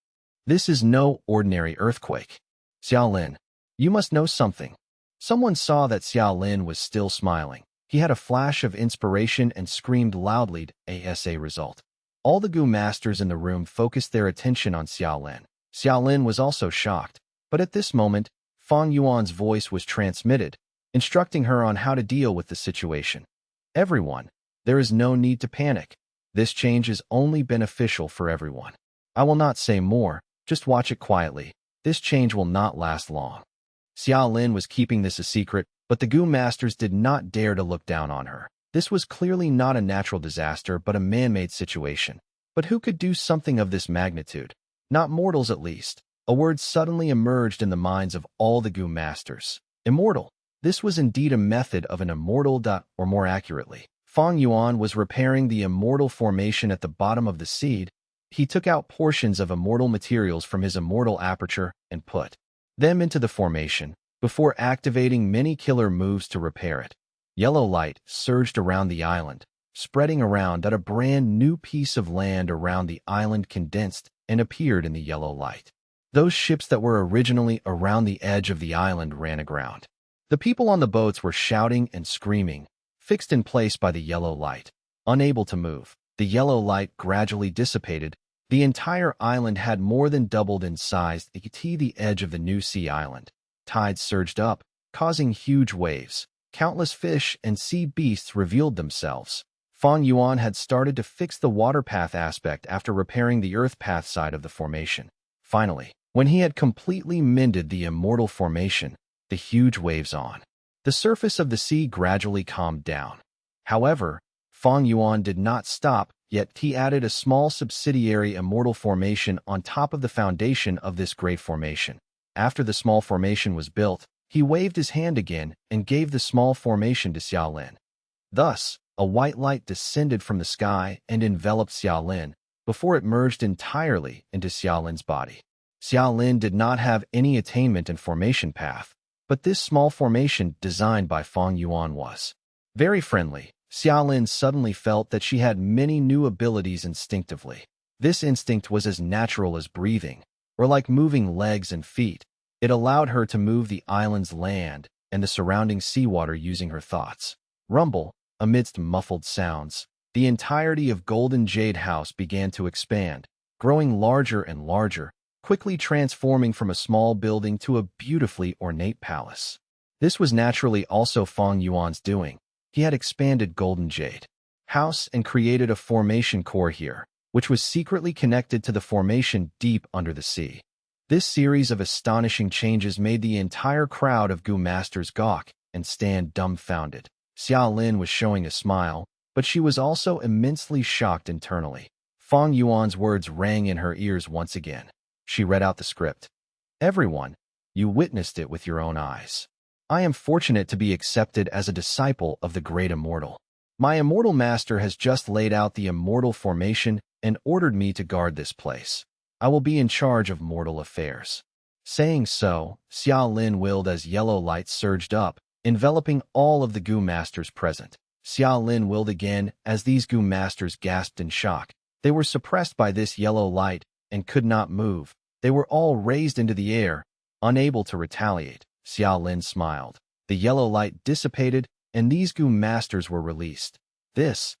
This is no ordinary earthquake. Xiaolin, you must know something. Someone saw that Xiaolin was still smiling. He had a flash of inspiration and screamed loudly, as a result. All the Gu masters in the room focused their attention on Xiaolin. Xiaolin was also shocked, but at this moment, Fang Yuan's voice was transmitted, instructing her on how to deal with the situation. Everyone, there is no need to panic. This change is only beneficial for everyone. I will not say more, just watch it quietly. This change will not last long. Xiaolin was keeping this a secret, but the Gu masters did not dare to look down on her. This was clearly not a natural disaster but a man-made situation. But who could do something of this magnitude? Not mortals at least. A word suddenly emerged in the minds of all the Gu masters. Immortal. This was indeed a method of an immortal or more accurately. Fang Yuan was repairing the immortal formation at the bottom of the seed. He took out portions of immortal materials from his immortal aperture and put them into the formation, before activating many killer moves to repair it. Yellow light surged around the island, spreading around that a brand new piece of land around the island condensed and appeared in the yellow light. Those ships that were originally around the edge of the island ran aground. The people on the boats were shouting and screaming, fixed in place by the yellow light. Unable to move, the yellow light gradually dissipated. The entire island had more than doubled in size to the edge of the new sea island. Tides surged up, causing huge waves. Countless fish and sea beasts revealed themselves. Fang Yuan had started to fix the water path aspect after repairing the earth path side of the formation. Finally, when he had completely mended the immortal formation, the huge waves on the surface of the sea gradually calmed down. However, Fang Yuan did not stop, yet he added a small subsidiary immortal formation on top of the foundation of this great formation. After the small formation was built, He waved his hand again and gave the small formation to Xiaolin. Thus, a white light descended from the sky and enveloped Xiaolin before it merged entirely into Xiaolin's body. Xiaolin did not have any attainment and formation path, but this small formation designed by Fang Yuan was very friendly. Xiaolin suddenly felt that she had many new abilities instinctively. This instinct was as natural as breathing, or like moving legs and feet. It allowed her to move the island's land and the surrounding seawater using her thoughts. Rumble, amidst muffled sounds, the entirety of Golden Jade House began to expand, growing larger and larger, quickly transforming from a small building to a beautifully ornate palace. This was naturally also Fang Yuan's doing. He had expanded Golden Jade House and created a formation core here, which was secretly connected to the formation deep under the sea. This series of astonishing changes made the entire crowd of Gu Masters gawk and stand dumbfounded. Xiaolin was showing a smile, but she was also immensely shocked internally. Fang Yuan's words rang in her ears once again. She read out the script. Everyone, you witnessed it with your own eyes. I am fortunate to be accepted as a disciple of the great immortal. My immortal master has just laid out the immortal formation and ordered me to guard this place. I will be in charge of mortal affairs. Saying so, Xiaolin willed as yellow light surged up, enveloping all of the Gu Masters present. Xiaolin willed again as these Gu Masters gasped in shock. They were suppressed by this yellow light and could not move. They were all raised into the air, unable to retaliate. Xiaolin smiled. The yellow light dissipated, and these Gu Masters were released. This.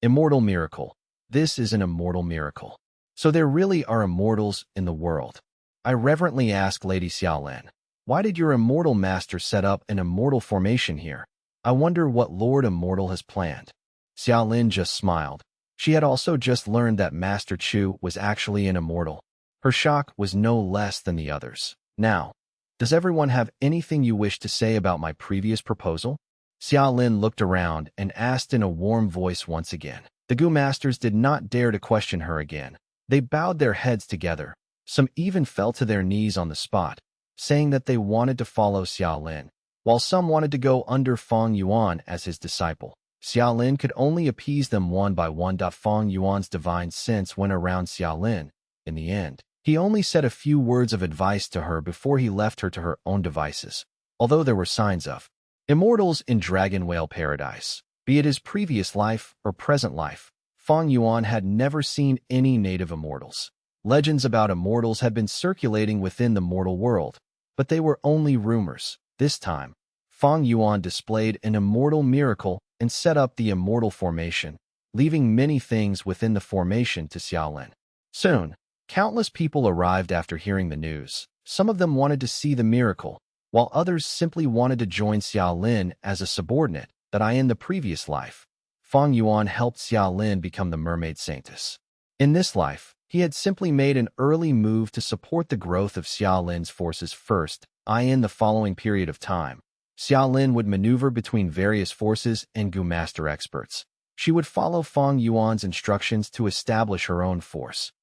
Immortal miracle. This is an immortal miracle. So there really are immortals in the world. I reverently asked Lady Xiaolin, why did your immortal master set up an immortal formation here? I wonder what Lord Immortal has planned. Xiaolin just smiled. She had also just learned that Master Chu was actually an immortal. Her shock was no less than the others. Now, does everyone have anything you wish to say about my previous proposal? Xiaolin looked around and asked in a warm voice once again. The Gu Masters did not dare to question her again. They bowed their heads together. Some even fell to their knees on the spot, saying that they wanted to follow Xiaolin, while some wanted to go under Fang Yuan as his disciple. Xiaolin could only appease them one by one. Fang Yuan's divine sense went around Xiaolin. In the end, he only said a few words of advice to her before he left her to her own devices. Although there were signs of immortals in Dragon Whale Paradise, be it his previous life or present life, Fang Yuan had never seen any native immortals. Legends about immortals had been circulating within the mortal world, but they were only rumors. This time, Fang Yuan displayed an immortal miracle and set up the immortal formation, leaving many things within the formation to Xiaolin. Soon, countless people arrived after hearing the news. Some of them wanted to see the miracle, while others simply wanted to join Xiaolin as a subordinate that in the previous life. Fang Yuan helped Xiaolin become the mermaid saintess. In this life, he had simply made an early move to support the growth of Xiaolin's forces first. In the following period of time, Xiaolin would maneuver between various forces and Gu Master experts. She would follow Fang Yuan's instructions to establish her own force.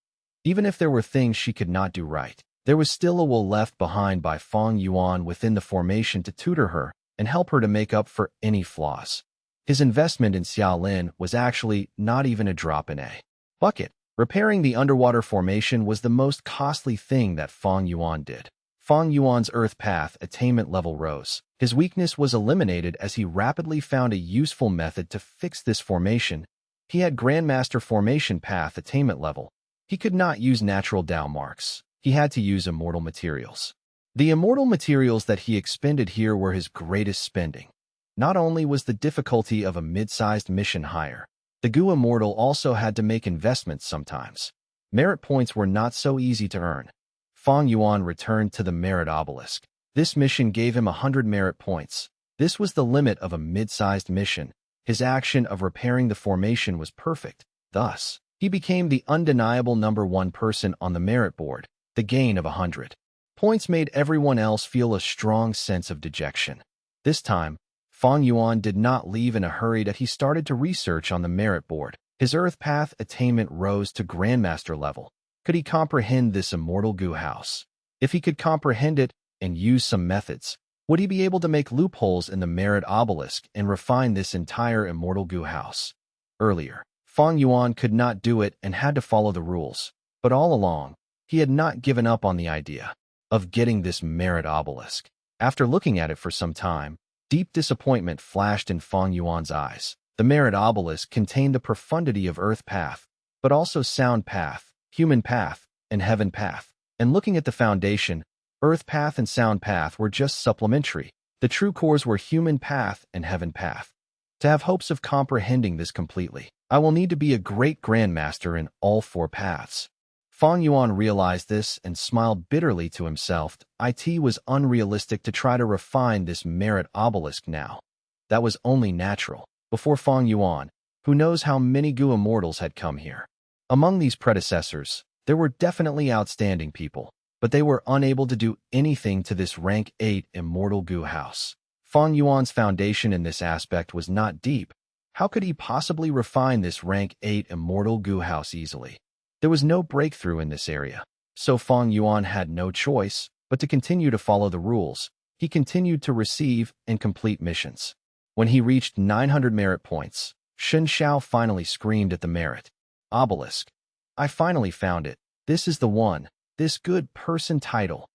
Even if there were things she could not do right, there was still a will left behind by Fang Yuan within the formation to tutor her and help her to make up for any flaws. His investment in Xiaolin was actually not even a drop in a bucket. Repairing the underwater formation was the most costly thing that Fang Yuan did. Fang Yuan's earth path attainment level rose. His weakness was eliminated as he rapidly found a useful method to fix this formation. He had Grandmaster formation path attainment level. He could not use natural Dao marks. He had to use immortal materials. The immortal materials that he expended here were his greatest spending. Not only was the difficulty of a mid-sized mission higher, the Gu Immortal also had to make investments sometimes. Merit points were not so easy to earn. Fang Yuan returned to the merit obelisk. This mission gave him 100 merit points. This was the limit of a mid-sized mission. His action of repairing the formation was perfect. Thus, he became the undeniable #1 person on the merit board. The gain of 100 points made everyone else feel a strong sense of dejection. This time, Fang Yuan did not leave in a hurry. He started to research on the merit board. His earth path attainment rose to Grandmaster level. Could he comprehend this immortal Gu house? If he could comprehend it, and use some methods? Would he be able to make loopholes in the merit obelisk and refine this entire immortal goo house? Earlier, Fang Yuan could not do it and had to follow the rules, but all along, he had not given up on the idea of getting this merit obelisk. After looking at it for some time, deep disappointment flashed in Fang Yuan's eyes. The merit obelisk contained the profundity of earth path, but also sound path, human path, and heaven path. And looking at the foundation, earth path and sound path were just supplementary. The true cores were human path and heaven path. To have hopes of comprehending this completely, I will need to be a great grandmaster in all four paths. Fang Yuan realized this and smiled bitterly to himself. It was unrealistic to try to refine this merit obelisk now. That was only natural. Before Fang Yuan, who knows how many goo immortals had come here. Among these predecessors, there were definitely outstanding people, but they were unable to do anything to this rank 8 immortal goo house. Fang Yuan's foundation in this aspect was not deep. How could he possibly refine this rank 8 immortal goo house easily? There was no breakthrough in this area, so Fang Yuan had no choice but to continue to follow the rules. He continued to receive and complete missions. When he reached 900 merit points, Shen Xiao finally screamed at the merit obelisk. I finally found it. This is the one, this good person title.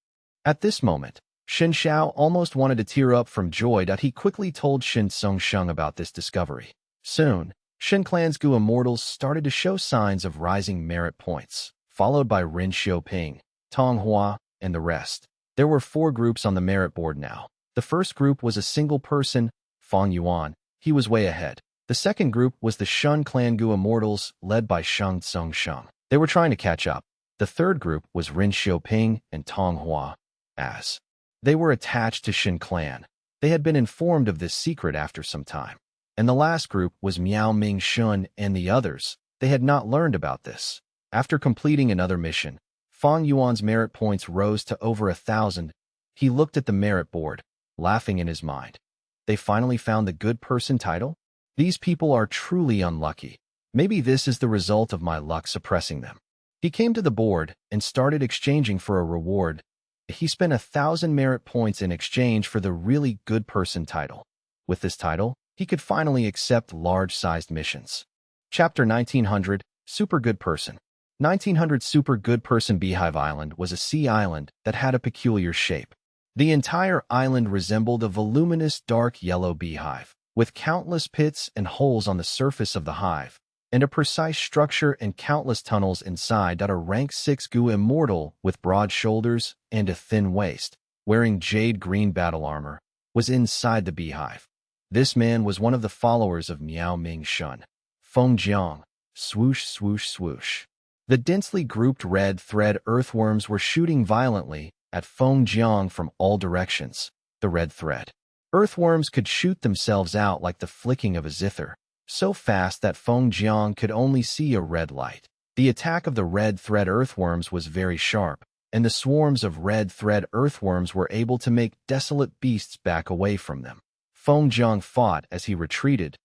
At this moment, Shen Xiao almost wanted to tear up from joy. He quickly told Shen Songsheng about this discovery. Soon, Shen Clan's goo immortals started to show signs of rising merit points, followed by Ren Xiaoping, Tong Hua, and the rest. There were 4 groups on the merit board now. The first group was a single person, Fang Yuan. He was way ahead. The second group was the Shen Clan goo immortals, led by Sheng Tsongsheng. They were trying to catch up. The third group was Ren Xiaoping and Tong Hua. As they were attached to Shen Clan, they had been informed of this secret after some time. And the last group was Miao Ming Shun and the others. They had not learned about this. After completing another mission, Fang Yuan's merit points rose to over 1,000. He looked at the merit board, laughing in his mind. They finally found the good person title? These people are truly unlucky. Maybe this is the result of my luck suppressing them. He came to the board and started exchanging for a reward. He spent 1,000 merit points in exchange for the really good person title. With this title, he could finally accept large-sized missions. Chapter 1900, Super Good Person. 1900 Super Good Person Beehive Island was a sea island that had a peculiar shape. The entire island resembled a voluminous dark yellow beehive, with countless pits and holes on the surface of the hive, and a precise structure and countless tunnels inside. A rank 6 goo immortal with broad shoulders and a thin waist, wearing jade green battle armor, was inside the beehive. This man was one of the followers of Miao Ming Shun. Feng Jiang, swoosh, swoosh, swoosh. The densely grouped red thread earthworms were shooting violently at Feng Jiang from all directions. The red thread earthworms could shoot themselves out like the flicking of a zither, so fast that Feng Jiang could only see a red light. The attack of the red thread earthworms was very sharp, and the swarms of red thread earthworms were able to make desolate beasts back away from them. Feng Jiang fought as he retreated.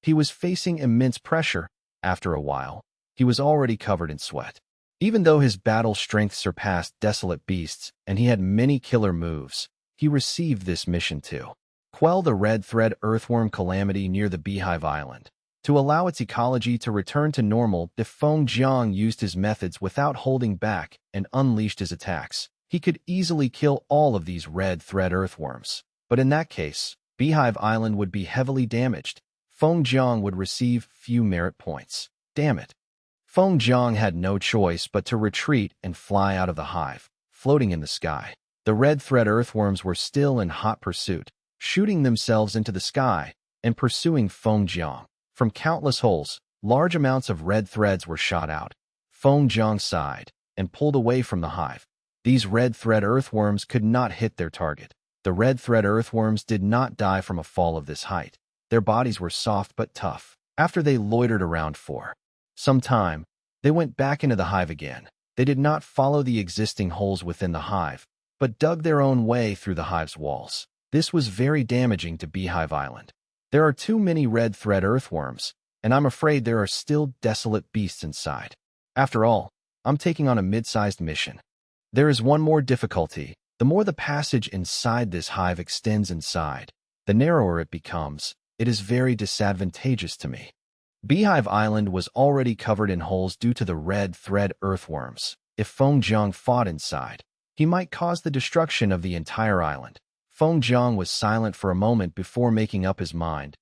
He was facing immense pressure. After a while, he was already covered in sweat. Even though his battle strength surpassed desolate beasts and he had many killer moves, he received this mission to quell the red thread earthworm calamity near the Beehive Island. To allow its ecology to return to normal, if Feng Jiang used his methods without holding back and unleashed his attacks, he could easily kill all of these red thread earthworms. But in that case, Beehive Island would be heavily damaged. Feng Jiang would receive few merit points. Damn it. Feng Jiang had no choice but to retreat and fly out of the hive, floating in the sky. The red thread earthworms were still in hot pursuit, shooting themselves into the sky and pursuing Feng Jiang. From countless holes, large amounts of red threads were shot out. Feng Jiang sighed and pulled away from the hive. These red thread earthworms could not hit their target. The red thread earthworms did not die from a fall of this height. Their bodies were soft but tough. After they loitered around for some time, they went back into the hive again. They did not follow the existing holes within the hive, but dug their own way through the hive's walls. This was very damaging to Beehive Island. There are too many red thread earthworms, and I'm afraid there are still desolate beasts inside. After all, I'm taking on a mid-sized mission. There is one more difficulty. The more the passage inside this hive extends inside, the narrower it becomes. It is very disadvantageous to me. Beehive Island was already covered in holes due to the red thread earthworms. If Feng Jiang fought inside, he might cause the destruction of the entire island. Feng Jiang was silent for a moment before making up his mind.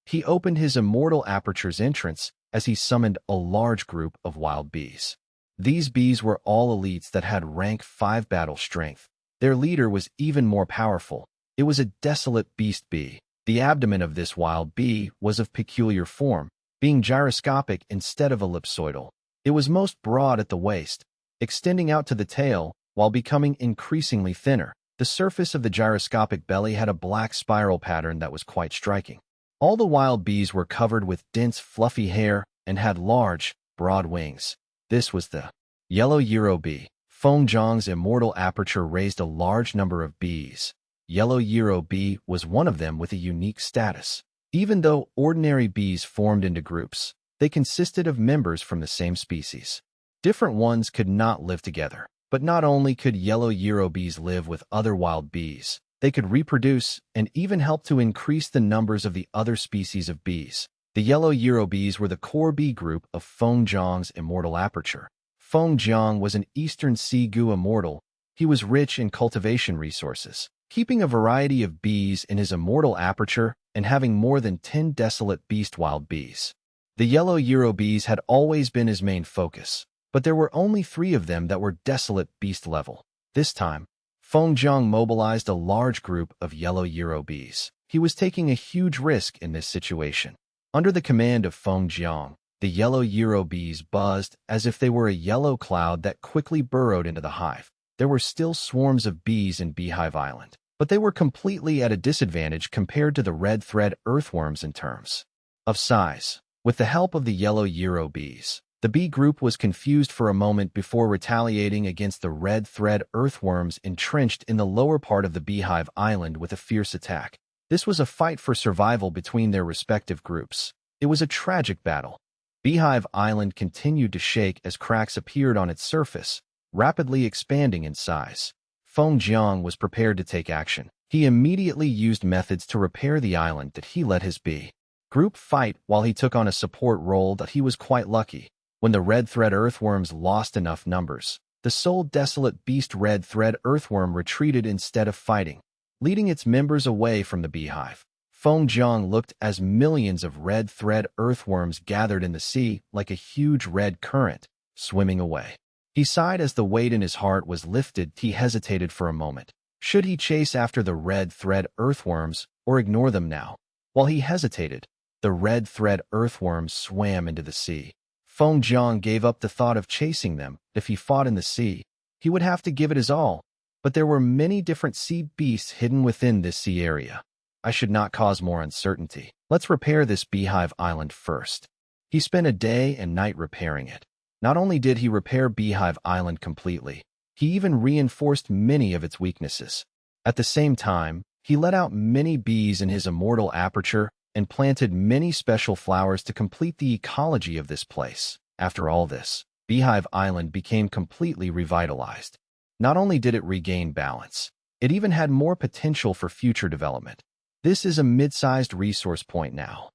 He opened his immortal aperture's entrance as he summoned a large group of wild bees. These bees were all elites that had rank 5 battle strength. Their leader was even more powerful. It was a desolate beast bee. The abdomen of this wild bee was of peculiar form, being gyroscopic instead of ellipsoidal. It was most broad at the waist, extending out to the tail while becoming increasingly thinner. The surface of the gyroscopic belly had a black spiral pattern that was quite striking. All the wild bees were covered with dense, fluffy hair and had large, broad wings. This was the yellow Euro bee. Feng Jiang's immortal aperture raised a large number of bees. Yellow Euro bee was one of them with a unique status. Even though ordinary bees formed into groups, they consisted of members from the same species. Different ones could not live together. But not only could yellow Euro bees live with other wild bees, they could reproduce and even help to increase the numbers of the other species of bees. The yellow Euro bees were the core bee group of Feng Jiang's immortal aperture. Feng Jiang was an Eastern Sea Gu immortal. He was rich in cultivation resources, keeping a variety of bees in his immortal aperture and having more than 10 desolate beast wild bees. The yellow Euro bees had always been his main focus, but there were only 3 of them that were desolate beast level. This time, Feng Jiang mobilized a large group of yellow Euro bees. He was taking a huge risk in this situation. Under the command of Feng Jiang, the yellow Euro bees buzzed as if they were a yellow cloud that quickly burrowed into the hive. There were still swarms of bees in Beehive Island, but they were completely at a disadvantage compared to the red thread earthworms in terms of size. With the help of the yellow Euro bees, the bee group was confused for a moment before retaliating against the red thread earthworms entrenched in the lower part of the Beehive Island with a fierce attack. This was a fight for survival between their respective groups. It was a tragic battle. Beehive Island continued to shake as cracks appeared on its surface, rapidly expanding in size. Feng Jiang was prepared to take action. He immediately used methods to repair the island that he let his bee group fight while he took on a support role that he was quite lucky. When the red thread earthworms lost enough numbers, the sole desolate beast red thread earthworm retreated instead of fighting, leading its members away from the beehive. Feng Jiang looked as millions of red thread earthworms gathered in the sea like a huge red current, swimming away. He sighed as the weight in his heart was lifted. He hesitated for a moment. Should he chase after the red thread earthworms or ignore them now? While he hesitated, the red thread earthworms swam into the sea. Feng Jiang gave up the thought of chasing them. If he fought in the sea, he would have to give it his all. But there were many different sea beasts hidden within this sea area. I should not cause more uncertainty. Let's repair this Beehive Island first. He spent a day and night repairing it. Not only did he repair Beehive Island completely, he even reinforced many of its weaknesses. At the same time, he let out many bees in his immortal aperture and planted many special flowers to complete the ecology of this place. After all this, Beehive Island became completely revitalized. Not only did it regain balance, it even had more potential for future development. This is a mid-sized resource point now.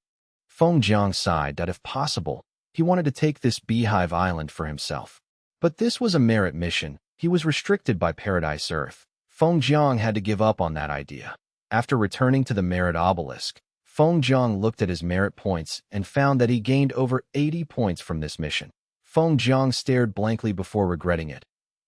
Feng Jiang sighed that if possible, he wanted to take this Beehive Island for himself. But this was a merit mission. He was restricted by Paradise Earth. Feng Jiang had to give up on that idea. After returning to the merit obelisk, Feng Jiang looked at his merit points and found that he gained over 80 points from this mission. Feng Jiang stared blankly before regretting it.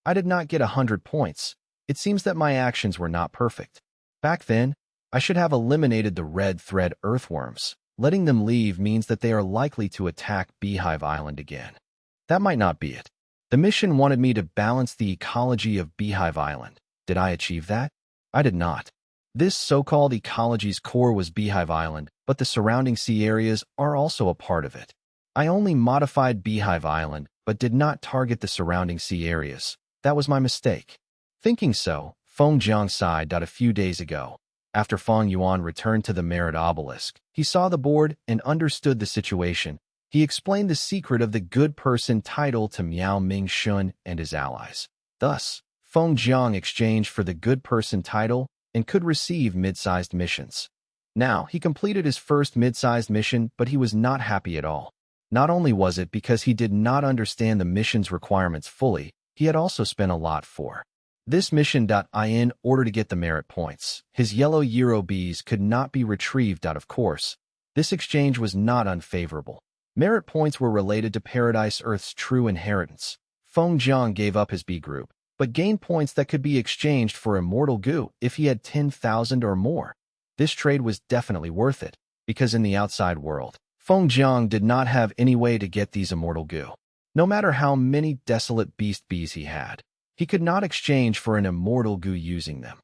I did not get 100 points. It seems that my actions were not perfect. Back then, I should have eliminated the red thread earthworms. Letting them leave means that they are likely to attack Beehive Island again. That might not be it. The mission wanted me to balance the ecology of Beehive Island. Did I achieve that? I did not. This so-called ecology's core was Beehive Island, but the surrounding sea areas are also a part of it. I only modified Beehive Island, but did not target the surrounding sea areas. That was my mistake. Thinking so, Feng Jiang sighed that a few days ago, after Fang Yuan returned to the merit obelisk, he saw the board and understood the situation. He explained the secret of the good person title to Miao Ming Shun and his allies. Thus, Feng Jiang exchanged for the good person title and could receive mid-sized missions. Now, he completed his first mid-sized mission, but he was not happy at all. Not only was it because he did not understand the mission's requirements fully, he had also spent a lot for this mission. In order to get the merit points, his yellow Euro bees could not be retrieved out of course. This exchange was not unfavorable. Merit points were related to Paradise Earth's true inheritance. Feng Jiang gave up his B group, but gained points that could be exchanged for immortal goo if he had 10,000 or more. This trade was definitely worth it, because in the outside world, Feng Jiang did not have any way to get these immortal goo. No matter how many desolate beast bees he had, he could not exchange for an immortal goo using them.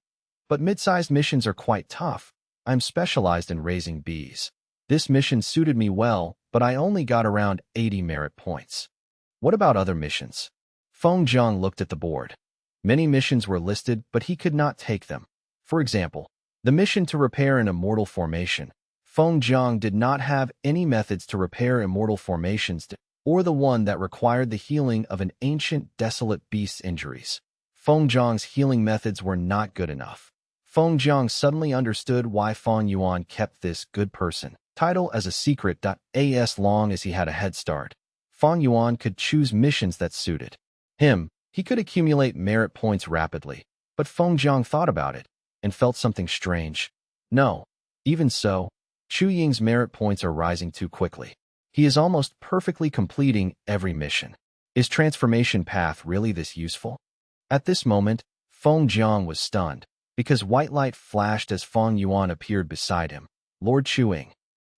But mid-sized missions are quite tough. I'm specialized in raising bees. This mission suited me well, but I only got around 80 merit points. What about other missions? Feng Jiang looked at the board. Many missions were listed, but he could not take them. For example, the mission to repair an immortal formation. Feng Jiang did not have any methods to repair immortal formations, or the one that required the healing of an ancient, desolate beast's injuries. Feng Jiang's healing methods were not good enough. Feng Jiang suddenly understood why Fang Yuan kept this good person title as a secret. As long as he had a head start, Fang Yuan could choose missions that suited him. He could accumulate merit points rapidly, but Feng Jiang thought about it and felt something strange. No, even so, Chu Ying's merit points are rising too quickly. He is almost perfectly completing every mission. Is transformation path really this useful? At this moment, Feng Jiang was stunned, because white light flashed as Fang Yuan appeared beside him. Lord Chu Ying.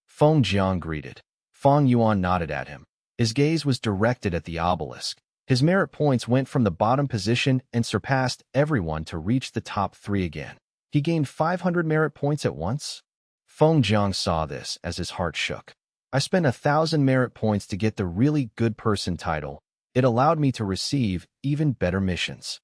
Feng Jiang greeted. Fang Yuan nodded at him. His gaze was directed at the obelisk. His merit points went from the bottom position and surpassed everyone to reach the top 3 again. He gained 500 merit points at once. Feng Jiang saw this as his heart shook. I spent 1,000 merit points to get the really good person title. It allowed me to receive even better missions.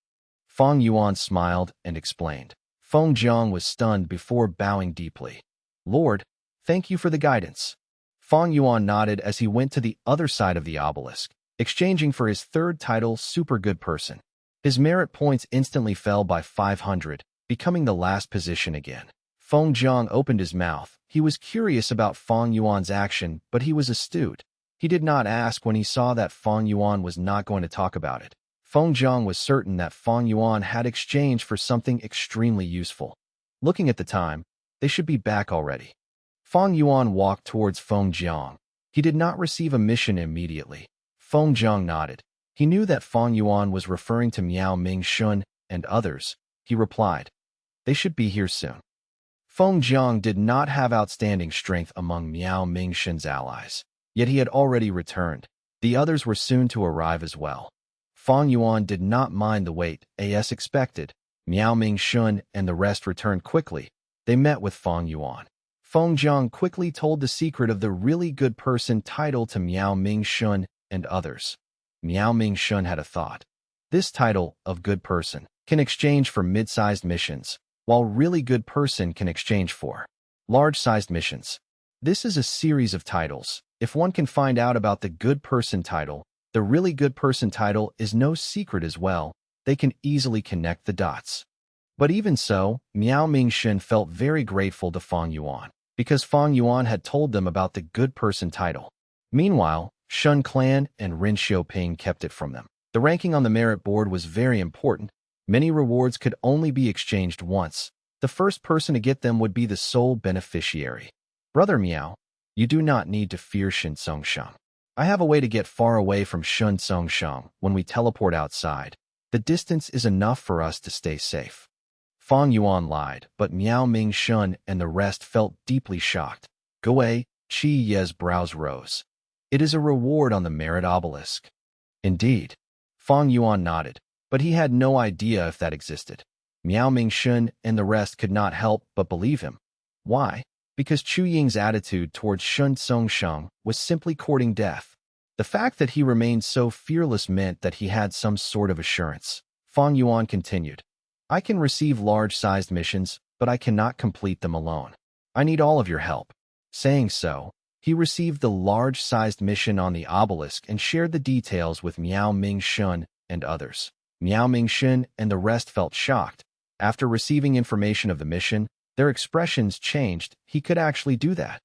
Fang Yuan smiled and explained. Feng Jiang was stunned before bowing deeply. Lord, thank you for the guidance. Fang Yuan nodded as he went to the other side of the obelisk, exchanging for his third title, Super Good Person. His merit points instantly fell by 500, becoming the last position again. Feng Jiang opened his mouth. He was curious about Fang Yuan's action, but he was astute. He did not ask when he saw that Fang Yuan was not going to talk about it. Feng Jiang was certain that Fang Yuan had exchanged for something extremely useful. Looking at the time, they should be back already. Fang Yuan walked towards Feng Jiang. He did not receive a mission immediately. Feng Jiang nodded. He knew that Fang Yuan was referring to Miao Ming Shun and others. He replied, they should be here soon. Feng Jiang did not have outstanding strength among Miao Ming Shun's allies, yet he had already returned. The others were soon to arrive as well. Fang Yuan did not mind the wait, as expected. Miao Ming Shun and the rest returned quickly. They met with Fang Yuan. Feng Jiang quickly told the secret of the really good person title to Miao Ming Shun and others. Miao Ming Shun had a thought. This title of good person can exchange for mid-sized missions, while really good person can exchange for large-sized missions. This is a series of titles. If one can find out about the good person title, the really good person title is no secret as well. They can easily connect the dots. But even so, Miao Ming Shun felt very grateful to Fang Yuan, because Fang Yuan had told them about the good person title. Meanwhile, Shun Clan and Ren Xiaoping kept it from them. The ranking on the merit board was very important. Many rewards could only be exchanged once. The first person to get them would be the sole beneficiary. Brother Miao, you do not need to fear Shin Songsheng. I have a way to get far away from Shun Songsheng when we teleport outside. The distance is enough for us to stay safe. Fang Yuan lied, but Miao Ming Shun and the rest felt deeply shocked. Gui Qi Ye's brows rose. It is a reward on the merit obelisk. Indeed. Fang Yuan nodded, but he had no idea if that existed. Miao Ming Shun and the rest could not help but believe him. Why? Because Chu Ying's attitude towards Shun Songsheng was simply courting death. The fact that he remained so fearless meant that he had some sort of assurance. Fang Yuan continued. I can receive large-sized missions, but I cannot complete them alone. I need all of your help. Saying so, he received the large-sized mission on the obelisk and shared the details with Miao Ming Shun and others. Miao Mingxun and the rest felt shocked. After receiving information of the mission, their expressions changed. He could actually do that.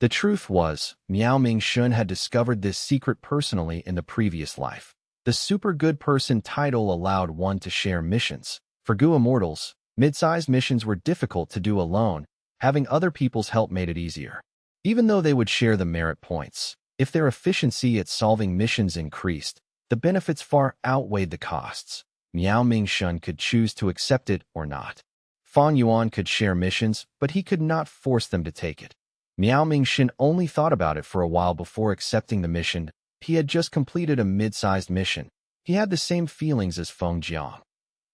The truth was, Miao Mingxun had discovered this secret personally in the previous life. The super good person title allowed one to share missions. For Gu immortals, mid-sized missions were difficult to do alone. Having other people's help made it easier. Even though they would share the merit points, if their efficiency at solving missions increased, the benefits far outweighed the costs. Miao Mingxun could choose to accept it or not. Fang Yuan could share missions, but he could not force them to take it. Miao Mingxun only thought about it for a while before accepting the mission. He had just completed a mid-sized mission. He had the same feelings as Feng Jiang.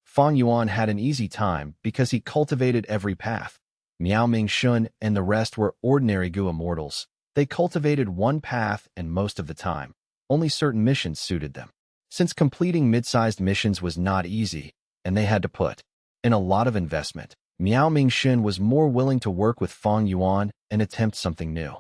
Fang Yuan had an easy time because he cultivated every path. Miao Mingxun and the rest were ordinary Gu immortals. They cultivated one path and most of the time, only certain missions suited them. Since completing mid-sized missions was not easy, and they had to put in a lot of investment, Miao Mingxun was more willing to work with Fang Yuan and attempt something new.